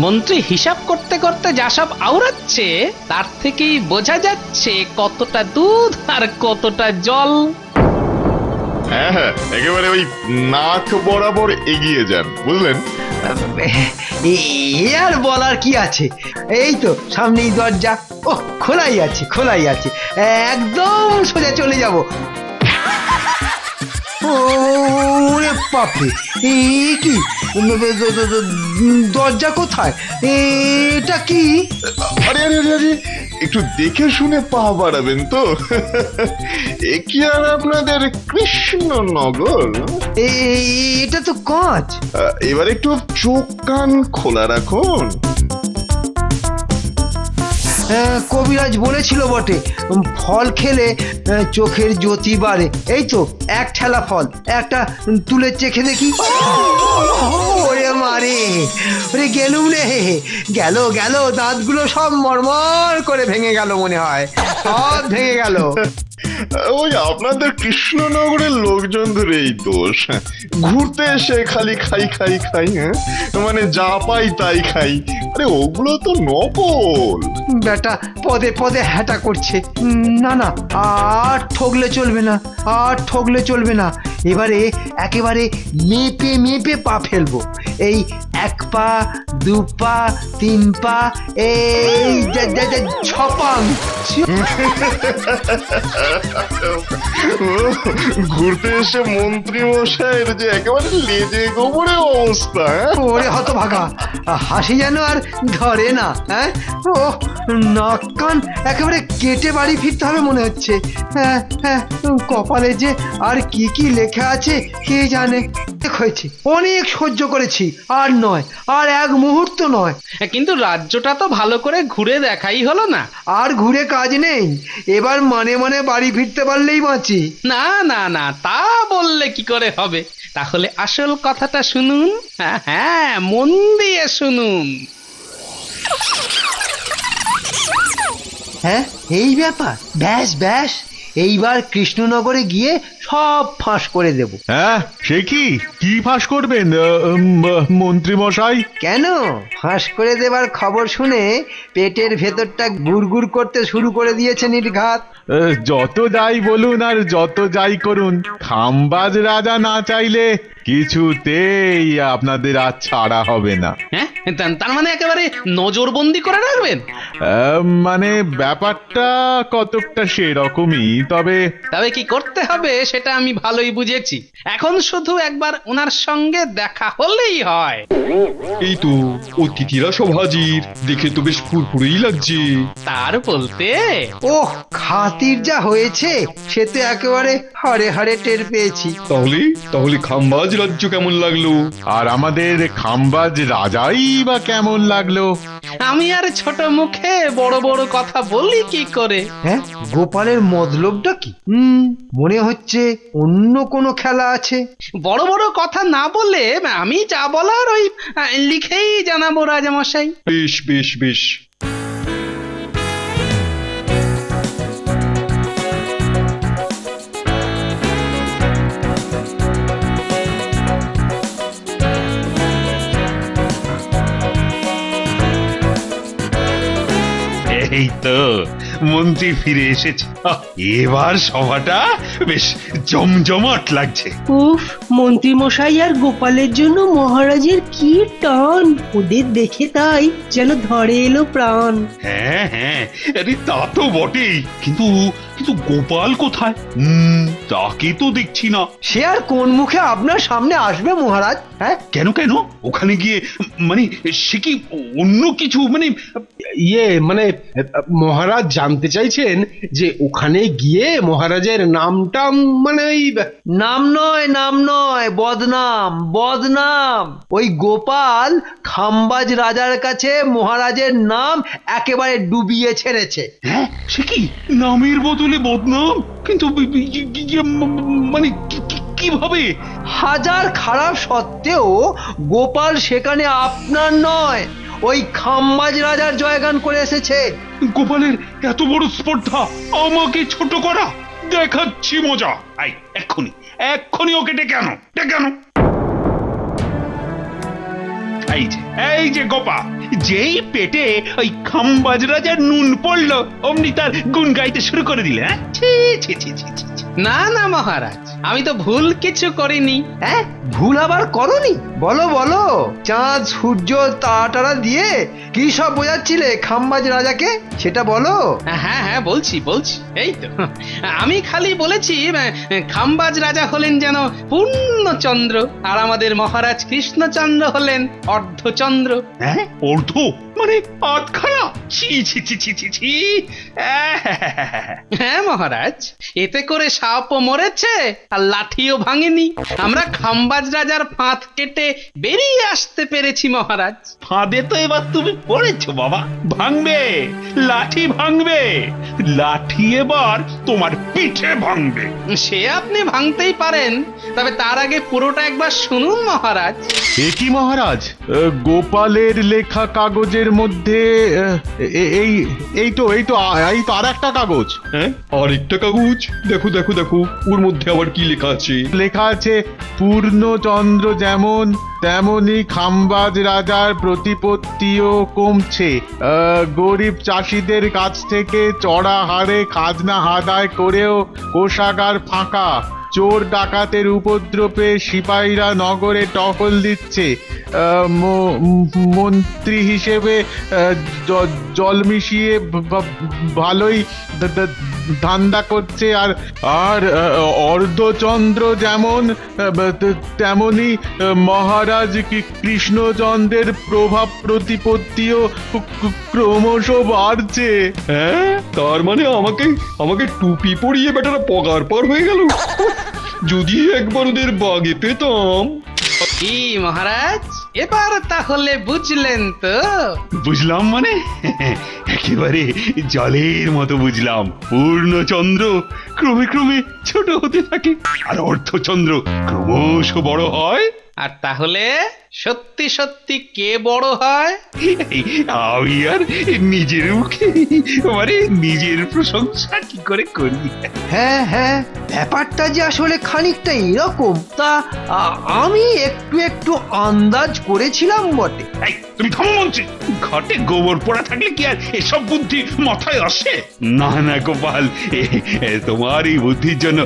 মন্ত্রী হিসাব করতে করতে যা সব আওড়াচ্ছে তার থেকেই বোঝা যাচ্ছে কতটা দুধ আর কতটা জল। হ্যাঁ হ্যাঁ, একেবারে ওই নাক বরাবর এগিয়ে যান, বুঝলেন? আর বলার কি আছে, এই তো সামনেই দরজা। ও খোলাই আছে, খোলাই আছে, একদম সোজা চলে যাব। ওরে বাপরে, কি দরজা কোথায়? এটা কি? আরে আরে আরে, একটু দেখে শুনে পা বাড়াবেন তো। এ কি আর আপনাদের কৃষ্ণনগর? এটা তো কাঁচ। এবার একটু চোখ কান খোলা রাখুন। কবিরাজ বলেছিল বটে, ফল খেলে চোখের জ্যোতি বাড়ে। এই তো এক ঠেলা ফল, একটা তুলে চেখে দেখি। ওরে মারে, ওরে গেলুম রে, গেল গেল, দাঁতগুলো সব মরমর করে ভেঙে গেল, মনে হয় সব ভেঙে গেল। ওই আপনাদের কৃষ্ণনগরের লোকজনদের এই দোষ, ঘুরতে এসে খালি খাই খাই খাই, হ্যাঁ মানে যা পাই তাই খাই। আরে ওগুলো তো নকল। বেটা পদে পদে হ্যাটা করছে। না না, আর ঠকলে চলবে না, আর ঠকলে চলবে না। এবারে একেবারে মেপে মেপে পা ফেলবো। এই 1 পা, 2 পা, 3 পা, এই 6 পা। ঘুরতে এসে মন্ত্রী মশাইয়ের যে একেবারে লেজে গোবরে অবস্থা। ওরে হতভাগা, হাসি যেন আর ধরে না। হ্যাঁ, ও নাক কান একেবারে কেটে বাড়ি ফিরতে হবে মনে হচ্ছে। হ্যাঁ হ্যাঁ, কপালে যে আর কি কি লেখা আছে কে জানে। হয়েছে, অনেক সহ্য করেছি, আর নয়, আর এক মুহূর্ত নয়। কিন্তু রাজ্যটা তো ভালো করে ঘুরে দেখাই হলো না। আর ঘুরে কাজ নেই, এবার মানে মানে বাড়ি ফিরতে পারলেই বাঁচি। না না না, তা বললে কি করে হবে? তাহলে আসল কথাটা শুনুন। হ্যাঁ হ্যাঁ, মন দিয়ে শুনুন। হ্যাঁ, এই ব্যাপার। ব্যাস ব্যাস, এইবার কৃষ্ণনগরে গিয়ে সব ফাঁস করে দেব। হ্যাঁ, সে কি ফাঁস করবেন মন্ত্রী মশাই? কেন, ফাঁস করে দেবার খবর শুনে পেটের ভেতরটা গুড়গুড় করতে শুরু করে দিয়েছে নির্ঘাত। যত যাই বলুন আর যত যাই করুন, খাম্বাজ রাজা না চাইলে কিছুতেই আপনাদের আর ছাড়া হবে না। হ্যাঁ, তার মানে একেবারে নজরবন্দি করে রাখবেন? মানে ব্যাপারটা কতকটা সেরকমই। তবে কি করতে হবে সেটা আমি ভালোই বুঝেছি। এখন শুধু একবার ওনার সঙ্গে দেখা হলেই হয়। এই তো অতিথিরা সব হাজির, দেখে তো বেশ ফুরফুরেই লাগছে। তার বলতে ওহ, খাতির যা হয়েছে সে তো একেবারে হাড়ে হাড়ে টের পেয়েছি। তাহলে খাম্বাজ রাজ্য কেমন লাগলো? আর আমাদের খাম্বাজ রাজাই বা কেমন লাগলো? আমি আর ছোট মুখে বড় বড় কথা বলি কি করে? হ্যাঁ, গোপালের মতলবটা কি? মনে হচ্ছে অন্য কোনো খেলা আছে। বড় বড় কথা না বলে আমি যা বলার ওই লিখেই জানাবো রাজামশাই। বেশ বেশ বেশ। এই তো মন্ত্রী ফিরে এসেছে, এবার সভাটা বেশ জমজমাট লাগছে। উফ, মন্ত্রী মশাই আর গোপালের জন্য মহারাজের কি টান, ওদের দেখে তাই যেন ধরে এলো প্রাণ। হ্যাঁ হ্যাঁ, আরে তা তো বটেই, কিন্তু গোপাল কোথায়? তাকে তো দেখছি না। সে আর কোন মুখে আপনার সামনে আসবে মহারাজ? হ্যাঁ, কেন ওখানে গিয়ে মানে সে কি অন্য কিছু মানে মানে মহারাজ জানতে চাইছেন যে ওখানে গিয়ে মহারাজের নামটা মানে ওই নাম নয় বদনাম বদনাম। ওই গোপাল খাম্বাজ রাজার কাছে মহারাজের নাম একেবারে ডুবিয়ে ছেড়েছে। হ্যাঁ, সে কি নামের বদলে বদনাম? কিন্তু মানে কিভাবে? হাজার খারাপ সত্ত্বেও গোপাল সেখানে আপনার নয়, ওই খাম্বাজ রাজার জয়গান করে এসেছে। গোপালের এত বড় স্পর্ধা, আমাকে ছোট করা! দেখাচ্ছি মজা। আই এক্ষুনি ওকে ডেকে আনো। এই যে গোপা, যেই পেটে ওই খাম্বাজ রাজার নুন পড়লো অমনি তার গুণ গাইতে শুরু করে দিলে। না না মহারাজ, আমি তো ভুল কিছু করিনি। হ্যাঁ, ভুল আবার করনি? বলো চাঁদ সূর্য তারা দিয়ে কি সব বোঝাচ্ছিলে খাম্বাজ রাজাকে, সেটা বলো। হ্যাঁ বলছি। এই তো আমি খালি বলেছি খাম্বাজ রাজা হলেন যেন পূর্ণচন্দ্র, আর আমাদের মহারাজ কৃষ্ণচন্দ্র হলেন অর্ধচন্দ্র। হ্যাঁ, অর্ধ মানে আটখানা? হ্যাঁ মহারাজ, এতে করে সাপও মরেছে আর লাঠিও ভাঙেনি। আমরা খাম্বাজ রাজার ফাঁদ কেটে বেরিয়ে আসতে পেরেছি মহারাজ। ফাঁদে তো এবার তুমি পড়েছো বাবা। ভাঙবে, লাঠি ভাঙবে, লাঠি এবার তোমার পিঠে ভাঙবে। সে আপনি ভাঙতেই পারেন, তবে তার আগে পুরোটা একবার শুনুন মহারাজ। এ কি মহারাজ, গোপালের লেখা কাগজের মধ্যে এই তো আর একটা কাগজ। হ্যাঁ, আরেকটা কাগজ? দেখো ওর মধ্যে আবার কি লেখা আছে? লেখা আছে পূর্ণচন্দ্র যেমন তেমনি খাম্বাজ রাজার প্রতিপত্তিও কমছে। গরিব চাষিদের কাছ থেকে চড়া হারে খাজনা আদায় করেও কোষাগার ফাঁকা। চোর ডাকাতের উপদ্রবে সিপাহীরা নগরে টহল দিচ্ছে। মন্ত্রী হিসেবে জল মিশিয়ে ভালোই ধান্দা করছে। আর অর্ধচন্দ্র যেমন তেমনি মহারাজ কৃষ্ণচন্দ্রের প্রভাব প্রতিপত্তিও ক্রমশ বাড়ছে। হ্যাঁ, তার মানে আমাকে টুপি পরিয়ে বেটারা পগার পার হয়ে গেল। যদি একবার ওদের বাগে পেতাম। কি মহারাজ, এবার তাহলে বুঝলেন তো? বুঝলাম মানে একেবারে জলের মতো বুঝলাম। পূর্ণচন্দ্র ক্রমে ছোট হতে থাকে, আর অর্ধচন্দ্র ক্রমশ বড় হয়। আর তাহলে সত্যি কে বড় হয়? আমি আর নিজের মুখে মানে নিজের প্রশংসা কি করে করি। হ্যাঁ, ব্যাপারটা যে আসলে খানিকটা এরকম, তা আমি একটু আন্দাজ করেছিলাম বটে। তুমি থামো মন্ত্রী। ঘটে গোবর পোড়া থাকলে কি আর এসব বুদ্ধি মাথায় আসে? না গোপাল, তোমার এই বুদ্ধির জন্য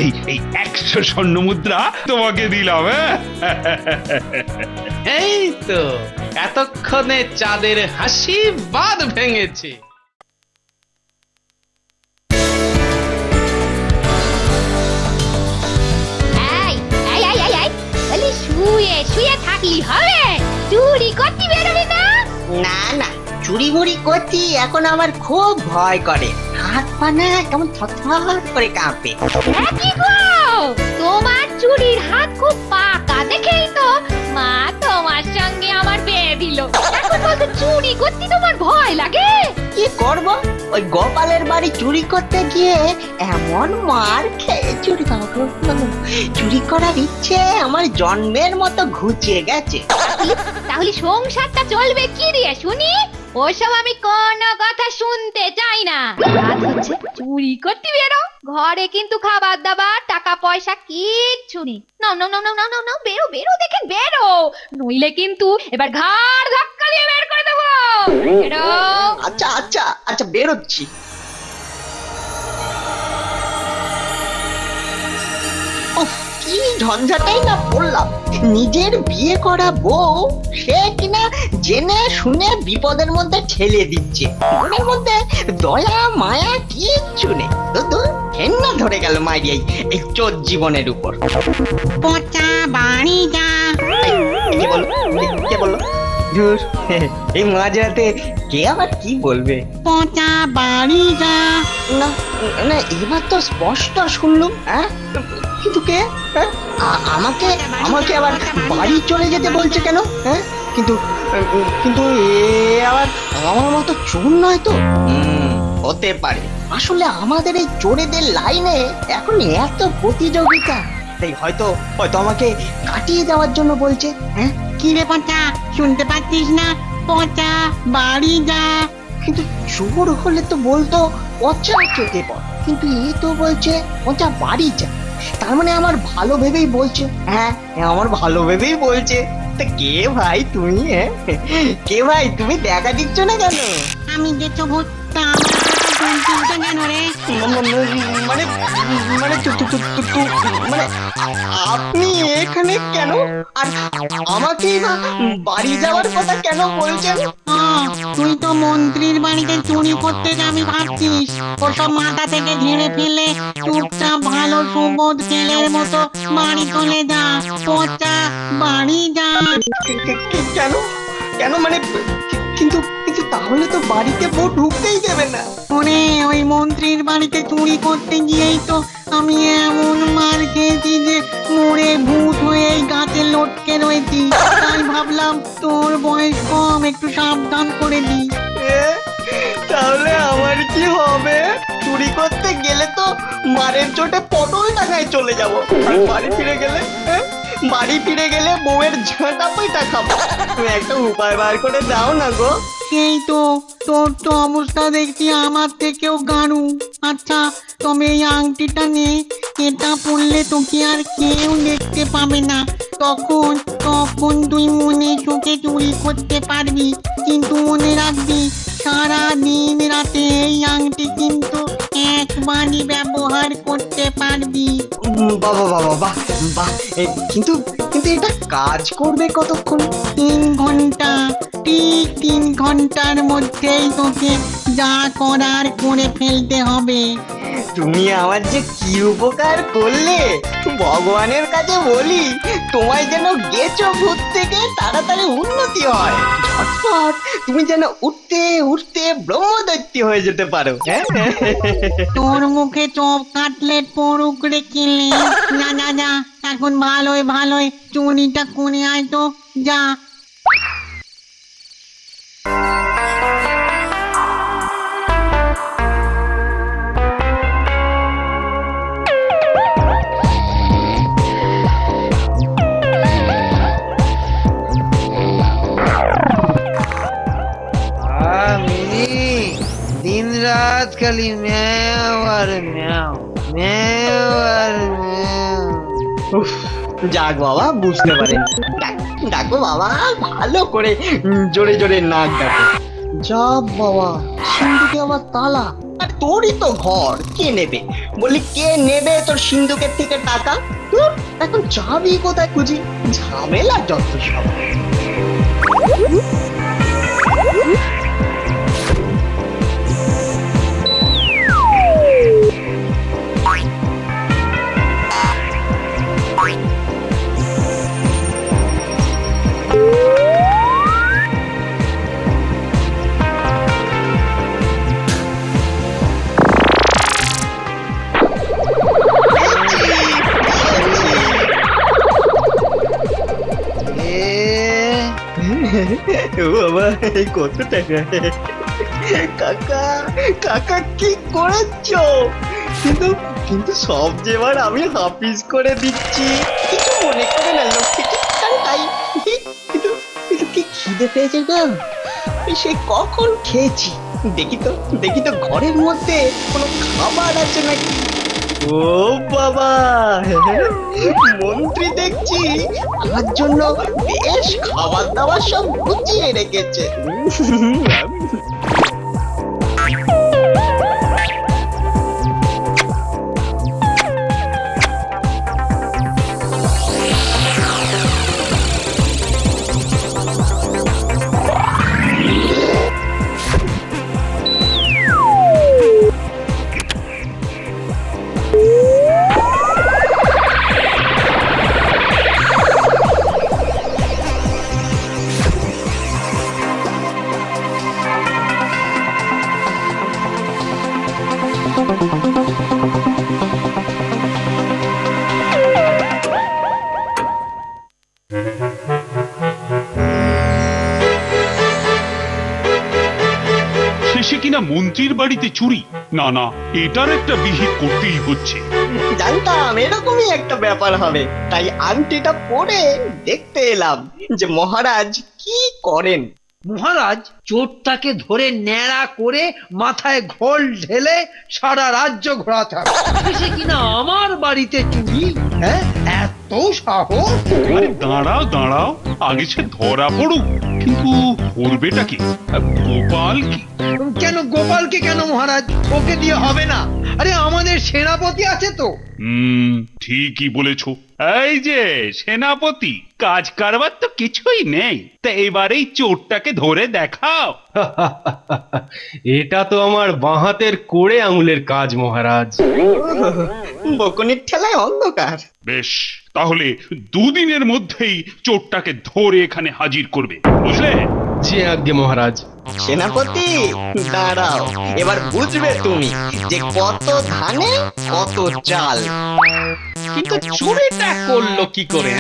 এই 100 স্বর্ণ মুদ্রা তোমাকে দিলাম। এই তো এতক্ষণে চাঁদের হাসি বাঁধ ভেঙেছে। শুয়ে থাকলি হবে? চুরি করতে বেরোবি না? না, চুরি মুড়ি করতে এখন আমার খুব ভয় করে। হাত পা না কেমন থরথর করে কাঁপে। তোমার চুরির হাত খুব পাকা দেখেই তো মা তোমার সঙ্গে আমার বিয়ে দিল। এখন বলতে চুরি করতে তোমার ভয় লাগে? কি করব, ওই গোপালের বাড়ি চুরি করতে গিয়ে এমন মার খেয়ে চুরি করার ইচ্ছে আমার জন্মের মতো ঘুচিয়ে গেছে। তাহলে সংসারটা চলবে কি দিয়ে শুনি? ওসব আমি কোনো কথা শুনতে চাই না। রাত হচ্ছে, চুরি করতে বেরো। ঘরে কিন্তু খাবার দাবার টাকা পয়সা কিচ্ছু নেই। নাও বেরো দেখেন বেরো, নইলে কিন্তু এবার ঘাড় ধাক্কা দিয়ে বের করে দেবো। আচ্ছা বেরোচ্ছি। কি ঝঞ্ঝাটাই না পড়লাম। নিজের বিয়ে করা বউ সে কিনা জেনে শুনে বিপদের মধ্যে ঠেলে দিচ্ছে। মনের মধ্যে দয়া মায়া কিচ্ছু নেই। ঘেন্না ধরে গেল মাইরি এই চোর জীবনের উপর। পচা বাড়ি যা। কে বললো? ধুর, এই মাঝরাতে কে আবার কি বলবে? পচা বাড়ি যা। না না, এবার তো স্পষ্ট শুনলুম। হ্যাঁ, কিন্তু কে? হ্যাঁ, আমাকে আমাকে আবার বাড়ি চলে যেতে বলছে কেন? হ্যাঁ, কিন্তু কিন্তু এ আবার আমার মতো চোর নয় তো? হতে পারে। আসলে আমাদের এই চোরেদের লাইনে এখন এত প্রতিযোগিতা, তাই হয়তো হয়তো আমাকে কাটিয়ে দেওয়ার জন্য বলছে। হ্যাঁ, কি রে পচা, শুনতে পাচ্ছিস না? পচা বাড়ি যা। কিন্তু চোর হলে তো বলতো পচা কেটে পড়, কিন্তু এ তো বলছে পচা বাড়ি যা। তার মানে আমার ভালো ভেবেই বলছে। হ্যাঁ, আমার ভালো ভেবেই বলছে। তা কে ভাই তুমি? হ্যাঁ, কে ভাই তুমি? দেখা দিচ্ছ না কেন? আমি যে চোখ কেন রে? মানে মানে মানে আপনি এখানে কেন? আর আমাকেই বা বাড়ি যাওয়ার কথা কেন বলছেন? তুই তো মন্ত্রীর বাড়িতে চুরি করতে যাবি ভাবছিস। ওসব মাথা থেকে ঝেড়ে ফেলে চুপচাপ ভালো সুবোধ ছেলের মতো বাড়ি চলে যা। পচা বাড়ি যা। কেন কেন মানে? কিন্তু কিন্তু তাহলে তো বাড়িতে বউ ঢুকতেই দেবে না। ওরে, ওই মন্ত্রীর বাড়িতে চুরি করতে গিয়েই তো আমি এমন মার খেয়েছি যে মরে ভূত হয়ে গাছে লটকে রয়েছি। তাই ভাবলাম তোর বয়স কম, একটু সাবধান করে দি। তাহলে আমার কি হবে? চুরি করতে গেলে তো মারের চোটে পটল টাকায় চলে যাব। আর বাড়ি ফিরে গেলে বউয়ের ঝাঁটা পয়টা খাবো। তুমি একটা উপায় বার করে দাও না গো। এই তো, তোর তো অবস্থা দেখছি আমার থেকেও গাড়ু। আচ্ছা, তবে এই আংটিটা নে, এটা পড়লে তোকে আর কেউ দেখতে পাবে না। তখন তখন তুই মনে চোখে চুরি করতে পারবি। কিন্তু মনে রাখবি, সারা দিন রাতে এই আংটি কিন্তু একবারই ব্যবহার করতে পারবি। বাবা বাবা বাহ বাহ, কিন্তু কিন্তু এটা কাজ করবে কতক্ষণ? 3 ঘন্টা। ঠিক 3 ঘন্টার মধ্যেই তোকে যা করার করে ফেলতে হবে। তুমি আমার যে কি উপকার করলে, ভগবানের কাছে বলি তোমায় যেন গেছো ভূত থেকে তাড়াতাড়ি উন্নতি হয়। ঝটপট তুমি যেন উঠতে উঠতে ব্রহ্মদৈত্য হয়ে যেতে পারো। হ্যাঁ, তোর মুখে চপ কাটলেট পড়ুক রে কিলে। যা যা যা, এখন ভালোই ভালোই চুরিটা করে আয় তো, যা। दिन रात खाली म्याऊ और म्याऊ म्याऊ और म्याऊ। যাক বাবা, বুঝতে পারেন। ডাকো বাবা, ভালো করে জোরে জোরে নাক ডাকো। যা বাবা, সিন্ধুকে আবার তালা। আর তোরই তো ঘর, কে নেবে? বলি কে নেবে তোর সিন্ধুকের থেকে টাকা? এখন যাবি কোথায় খুঁজি? ঝামেলা যত সব। বাবা, কত টাকা? কাকা কাকা কি করেছো? কিন্তু কিন্তু সব যেবার আমি হাফিজ করে দিচ্ছি, কিছু মনে করে না লক্ষ্মী। তাই কিন্তু কিন্তু কি খিদে পেয়েছে গো? সে কখন খেয়েছি। দেখি তো ঘরের মধ্যে কোনো খাবার আছে নাকি। ও বাবা, মন্ত্রী দেখছি আমার জন্য বেশ খাবার দাবার সব গুছিয়ে রেখেছে। শেষে কিনা মন্ত্রীর বাড়িতে চুরি। না না, এটার একটা বিহিত করতেই হচ্ছে। জানতাম এরকমই একটা ব্যাপার হবে, তাই আংটিটা পরে দেখতে এলাম যে মহারাজ কি করেন। মহারাজ চোরটাকে ধরে ন্যাড়া করে মাথায় ঘোল ঢেলে সারা রাজ্য ঘোরাতে হবে। সে কিনা আমার বাড়িতে চুরি! হ্যাঁ, এত সাহস! আরে দাঁড়াও দাঁড়াও, আগে সে ধরা পড়ুক। কিন্তু করবেটা কি? গোপাল কি? কেন গোপালকে কেন মহারাজ? ওকে দিয়ে হবে না। আরে আমাদের সেনাপতি আছে তো। ঠিকই বলেছো। এই যে সেনাপতি, কাজ কারবার তো কিছুই নেই, তা এবারেই চোরটাকে ধরে দেখাও। এটা তো আমার বাঁহাতের কোড়ে আঙুলের কাজ মহারাজ। বকুনির ঠেলায় অন্ধকার। বেশ, তাহলে দুদিনের মধ্যেই চোরটাকে ধরে এখানে হাজির করবে, বুঝলে? জি আজ্ঞে মহারাজ। সেনাপতি দাঁড়াও, এবার বুঝবে তুমি যে কত ধানে কত চাল। কিন্তু চুরিটা করলো কি করে?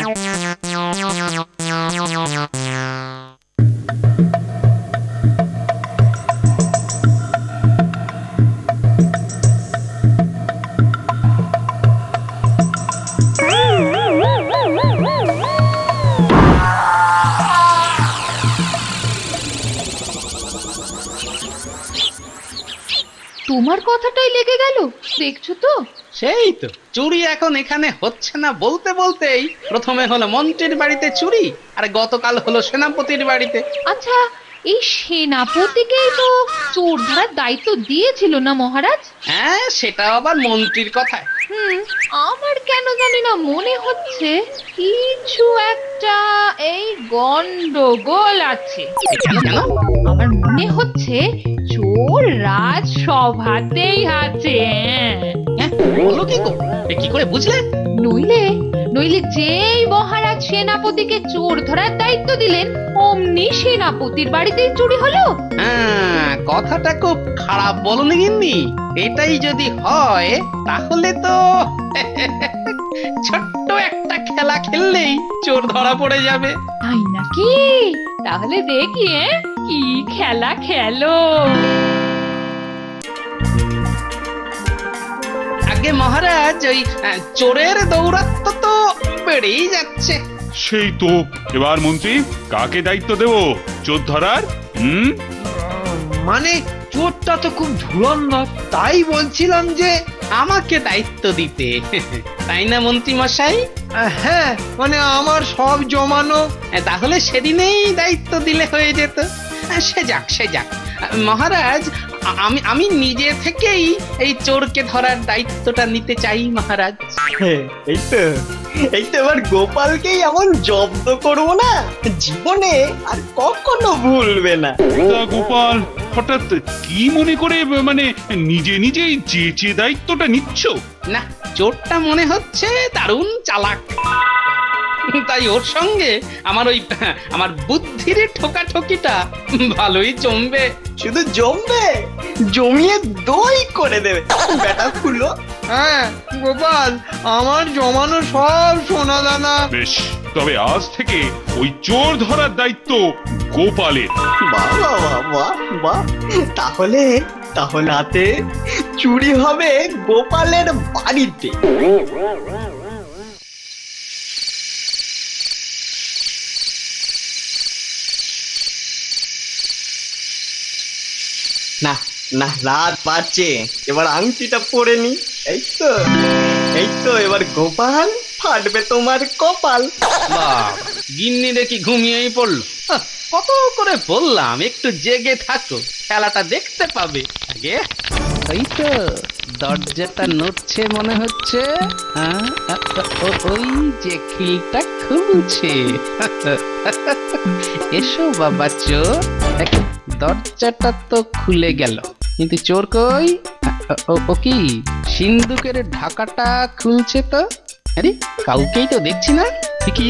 তোমার কথাটাই লেগে গেল, দেখছো তো? সেই তো, চুরি এখন এখানে হচ্ছে না বলতে বলতেই প্রথমে হলো মন্ত্রীর বাড়িতে চুরি, আর গতকাল হলো সেনাপতির বাড়িতে। আচ্ছা, এই সেনাপতিকেই তো চোর ধরার দায়িত্ব দিয়েছিল না মহারাজ? হ্যাঁ, সেটা আবার মন্ত্রীর কথায়। আমার কেন জানি না মনে হচ্ছে কিছু একটা এই গন্ডগোল আছে। আমার মনে হচ্ছে চোর রাজ সভাতেই আছে। বলো কি গো, কি করে বুঝলে? নইলে যেই মহারাজ সেনাপতিকে চোর ধরার দায়িত্ব দিলেন অমনি সেনাপতির বাড়িতেই চুরি হলো। হ্যাঁ, কথাটা খুব খারাপ বলনি গিন্নি। এটাই যদি হয় তাহলে তো ছোট্ট একটা খেলা খেললেই চোর ধরা পড়ে যাবে। তাই নাকি? তাহলে দেখি কি খেলা খেলো। আগে মহারাজ, ওই চোরের দৌরাত্ম্য তো বেড়েই যাচ্ছে। সেই তো, এবার মন্ত্রী কাকে দায়িত্ব দেব চোর ধরার? মানে চোরটা তো খুব ধুরন্ধর, তাই বলছিলাম যে আমাকে দায়িত্ব দিতে, তাই না মন্ত্রী মশাই? হ্যাঁ, মানে আমার সব জমানো। তাহলে সেদিনেই দায়িত্ব দিলে হয়ে যেত। সে যাক মহারাজ, আমি নিজে থেকেই এই চোরকে ধরার দায়িত্বটা নিতে চাই মহারাজ। এই তো এবার গোপালকেই এমন জব্দ করবো না, জীবনে আর কখনো ভুলবে না। গোপাল হঠাৎ কি মনে করে মানে নিজেই চেঁচে দায়িত্বটা নিচ্ছ? না, চোরটা মনে হচ্ছে দারুণ চালাক, তাই ওর সঙ্গে আমার বুদ্ধির ঠোকাঠকিটা ভালোই জমবে। শুধু জমবে, জমিয়ে দই করে দেবে বেটা ফুলো। হ্যাঁ গোপাল, আমার জমানো সব সোনা দানা। বেশ, তবে আজ থেকে ওই চোর ধরার দায়িত্ব গোপালের। বাহ, তাহলে রাতে চুরি হবে গোপালের বাড়িতে। না রাত বাড়ছে, এবার আংটিটা পরে নি। এই তো এবার গোপাল ফাটবে তোমার কপাল। গিন্নি দেখি ঘুমিয়েই পড়লো। কত করে বললাম একটু জেগে থাকো, খেলাটা দেখতে পাবে। আগে এই তো দরজাটা নড়ছে মনে হচ্ছে। ওই যে খিলটা খুলছে। এসো বাবা চোর। দরজাটা তো খুলে গেল, কিন্তু চোর কই? ও কি সিন্ধুকের ঢাকাটা খুলছে তো? আরে কাউকেই তো দেখছি না। কি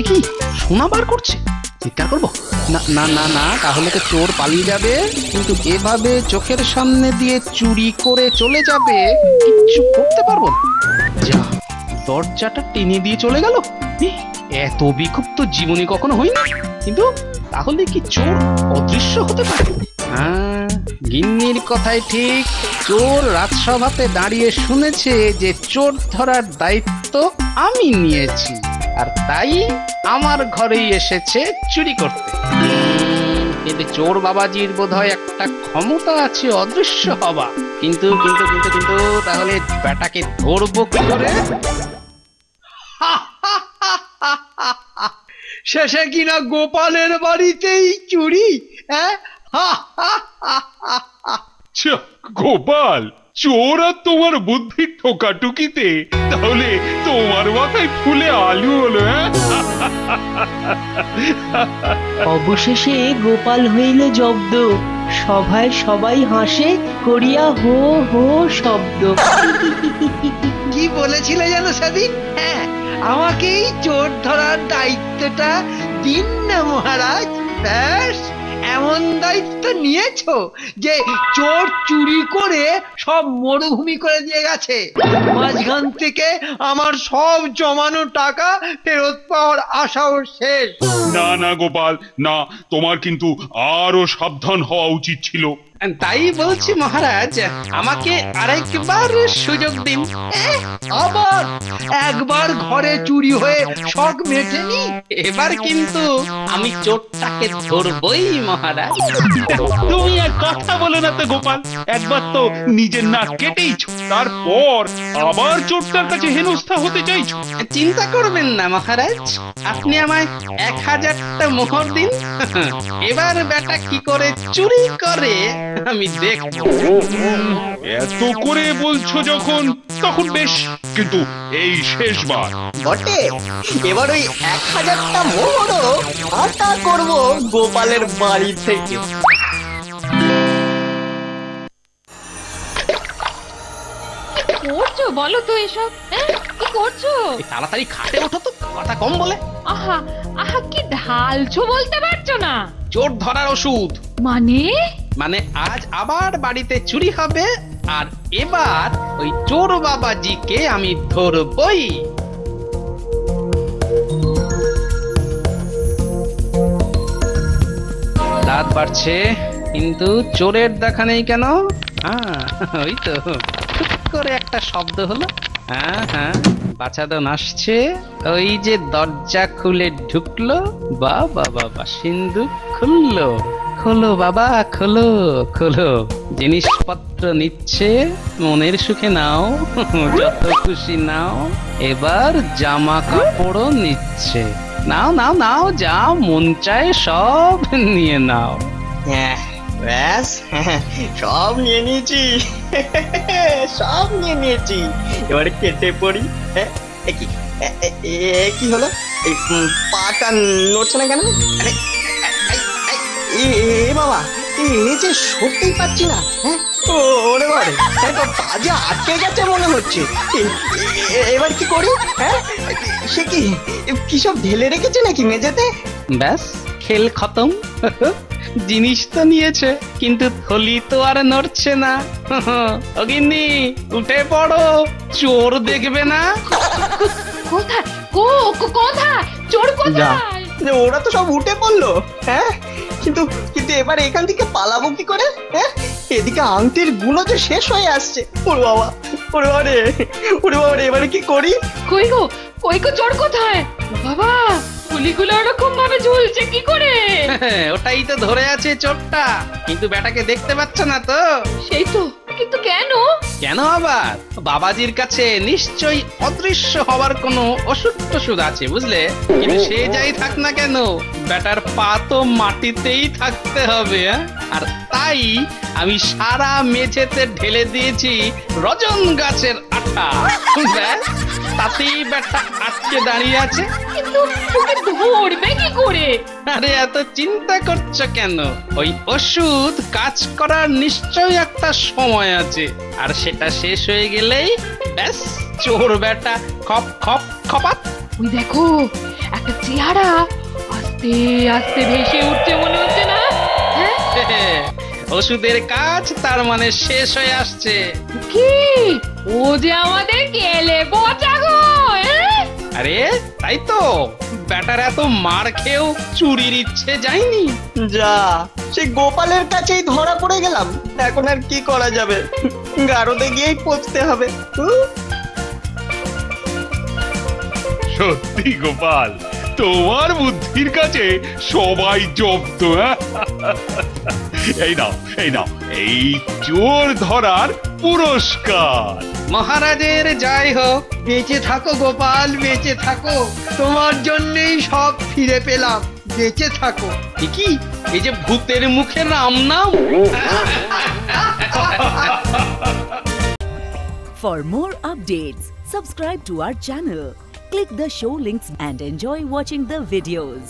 শোনা বার করছে। চিৎকার করবো? না না না না, তাহলে তো চোর পালিয়ে যাবে, কিন্তু এভাবে চোখের সামনে দিয়ে চুরি করে চলে যাবে, কিচ্ছু করতে পারবো না। যা, দরজাটা টেনে দিয়ে চলে গেল। এত বিক্ষুব্ধ জীবনে কখনো হয়নি। কিন্তু তাহলে কি চোর অদৃশ্য হতে পারে? হ্যাঁ, গিন্নির কথাই ঠিক। চোর রাজসভাতে দাঁড়িয়ে শুনেছে যে চোর ধরার দায়িত্ব আমি নিয়েছি, আর তাই আমার ঘরেই এসেছে চুরি করতে। কিন্তু চোর বাবাজির বোধহয় একটা ক্ষমতা আছে অদৃশ্য হওয়া। কিন্তু কিন্তু কিন্তু কিন্তু তাহলে ব্যাটাকে ধরবো কি করে? শেষে কিনা গোপালের বাড়িতেই চুরি। গোপাল, চোর আর তোমার বুদ্ধির ঠোকাটুকিতে তাহলে তোমার মাথায় ফুলে আলু হলো। অবশেষে গোপাল হইল জব্দ, সভায় সবাই হাসে, করিয়া হো হো শব্দ। কি বলেছিলে যেন সেদিন? হ্যাঁ, আমাকেই চোর ধরার দায়িত্বটা দিন না মহারাজ। ব্যাস, এমন দায়িত্ব নিয়েছো যে চোর চুরি করে সব মরুভূমি করে দিয়ে গেছে। মাঝখান থেকে আমার সব জমানো টাকা ফেরত পাওয়ার আশাও শেষ। না না গোপাল, না, তোমার কিন্তু আরো সাবধান হওয়া উচিত ছিল। তাই বলছি মহারাজ, আমাকে আরেকবার সুযোগ দিন। আবার একবার ঘরে চুরি হয়ে শখ মেটেনি, এবার কিন্তু আমি চোরটাকে ধরবই মহারাজ। তুমি আর কথা বলে না তো গোপাল, একবার তো নিজের নাক কেটেইছো, তারপর আবার চোরটার কাছে হেনস্থা হতে চাইছো। চিন্তা করবেন না মহারাজ, আপনি আমায় 1000টা মোহর দিন। এবার বেটা কি করে চুরি করে আমি দেখব। এত করে বলছো যখন, তখন বেশ, কিন্তু এই শেষবার। বটে, এবার ওই 1000টা মোহরও আটা করবো গোপালের বাড়ি থেকে। করছো বলো তো এসব? কি করছো? তাড়াতাড়ি খাটে ওঠো তো, কথা কম বলে। আহা আহা, কি ঢালছো বলতে পারছো না? চোর ধরার ওষুধ। মানে আজ আবার বাড়িতে চুরি হবে, আর এবার ওই চোর বাবাজিকে আমি ধরবই। রাত বাড়ছে, কিন্তু চোরের দেখা নেই কেন? ওই তো টুক করে একটা শব্দ হলো। হ্যাঁ হ্যাঁ, বাছাদন আসছে। ওই যে দরজা খুলে ঢুকলো। বাবা বাবা, সিন্ধুক খুললো। খোলো বাবা, খোলো খোলো। জিনিসপত্র নিচ্ছে, মনের সুখে নাও, যত খুশি নাও। এবার জামা কাপড়ও নিচ্ছে। নাও নাও নাও, যা মন চায় সব নিয়ে নাও। ব্যাস, সব নিয়ে নিয়েছি, সব নিয়ে নিয়েছি। এবারে কেটে পড়ি। কি হলো? এই পাটা নড়ছে না কেন? বাবা, এই যে সরতেই পারছি না। ওরে বাবা, পাজে আটকে গেছে মনে হচ্ছে। এবার কি করি? সে কি সব ঢেলে রেখেছে নাকি মেঝেতে? ব্যাস, খেল খতম। জিনিস তো নিয়েছে, কিন্তু থলি তো আর নড়ছে না। অগিন্নি, উঠে পড়ো, চোর দেখবে না। কোথায়? কোথায় চোর? কোথায়? ওরা তো সব উঠে পড়লো। হ্যাঁ, কিন্তু এবার এখান থেকে পালাবো কি করে? এদিকে আংটির গুলো যে শেষ হয়ে আসছে। ওরে বাবা, ওরে বাবা রে, ওরে বাবা রে, এবারে কি করি? কই গো চোর কোথায়? বাবা, গুলিগুলো ওরকম ভাবে ঝুলছে কি করে? ওটাই তো ধরে আছে চোরটা, কিন্তু বেটাকে দেখতে পাচ্ছ না তো। সেই তো, কিন্তু কেন? কেন আবার? বাবাজির কাছে নিশ্চয়ই অদৃশ্য হওয়ার কোনো ওষুধ আছে, বুঝলে? কিন্তু সে যাই থাক না কেন, বেটার পা তো মাটিতেই থাকতে হবে। আর তাই আমি সারা মেঝেতে ঢেলে দিয়েছি রজন গাছের আঠা। তাতেই বেটা আটকে দাঁড়িয়ে আছে। কিন্তু ওকে ধরবে কি করে? আরে এত চিন্তা করছো কেন? ওই ওষুধ কাজ করার নিশ্চয়ই একটা সময় আছে, আর সেটা শেষ হয়ে গেলেই ব্যাস, চোর বেটা খপ খপ খপাত। ওই দেখো, একটা চেহারা আস্তে আস্তে আস্তে ভেসে উঠছে মনে হচ্ছে না? হ্যাঁ ওষুধের কাজ তার মানে শেষ হয়ে আসছে। কি ও যে আমাদের কেলে পচা গো। আরে তাই তো, ব্যাটার এত মার খেয়েও চুরির ইচ্ছে যায়নি। যা, সেই গোপালের কাছেই ধরা পড়ে গেলাম। এখন আর কি করা যাবে, গারদে গিয়েই পচতে হবে। সত্যি গোপাল, তোমার বুদ্ধির কাছে সবাই জব্দ। এই নাও, এই নাও, এই চোর ধরার পুরস্কার। মহারাজের যাই হোক। বেঁচে থাকো গোপাল, বেঁচে থাকো, তোমার জন্যই সব ফিরে পেলাম। বেঁচে থাকো। কি এই যে ভূতের মুখে রাম নাম। For more updates, subscribe to our channel, click the show links and enjoy watching the videos.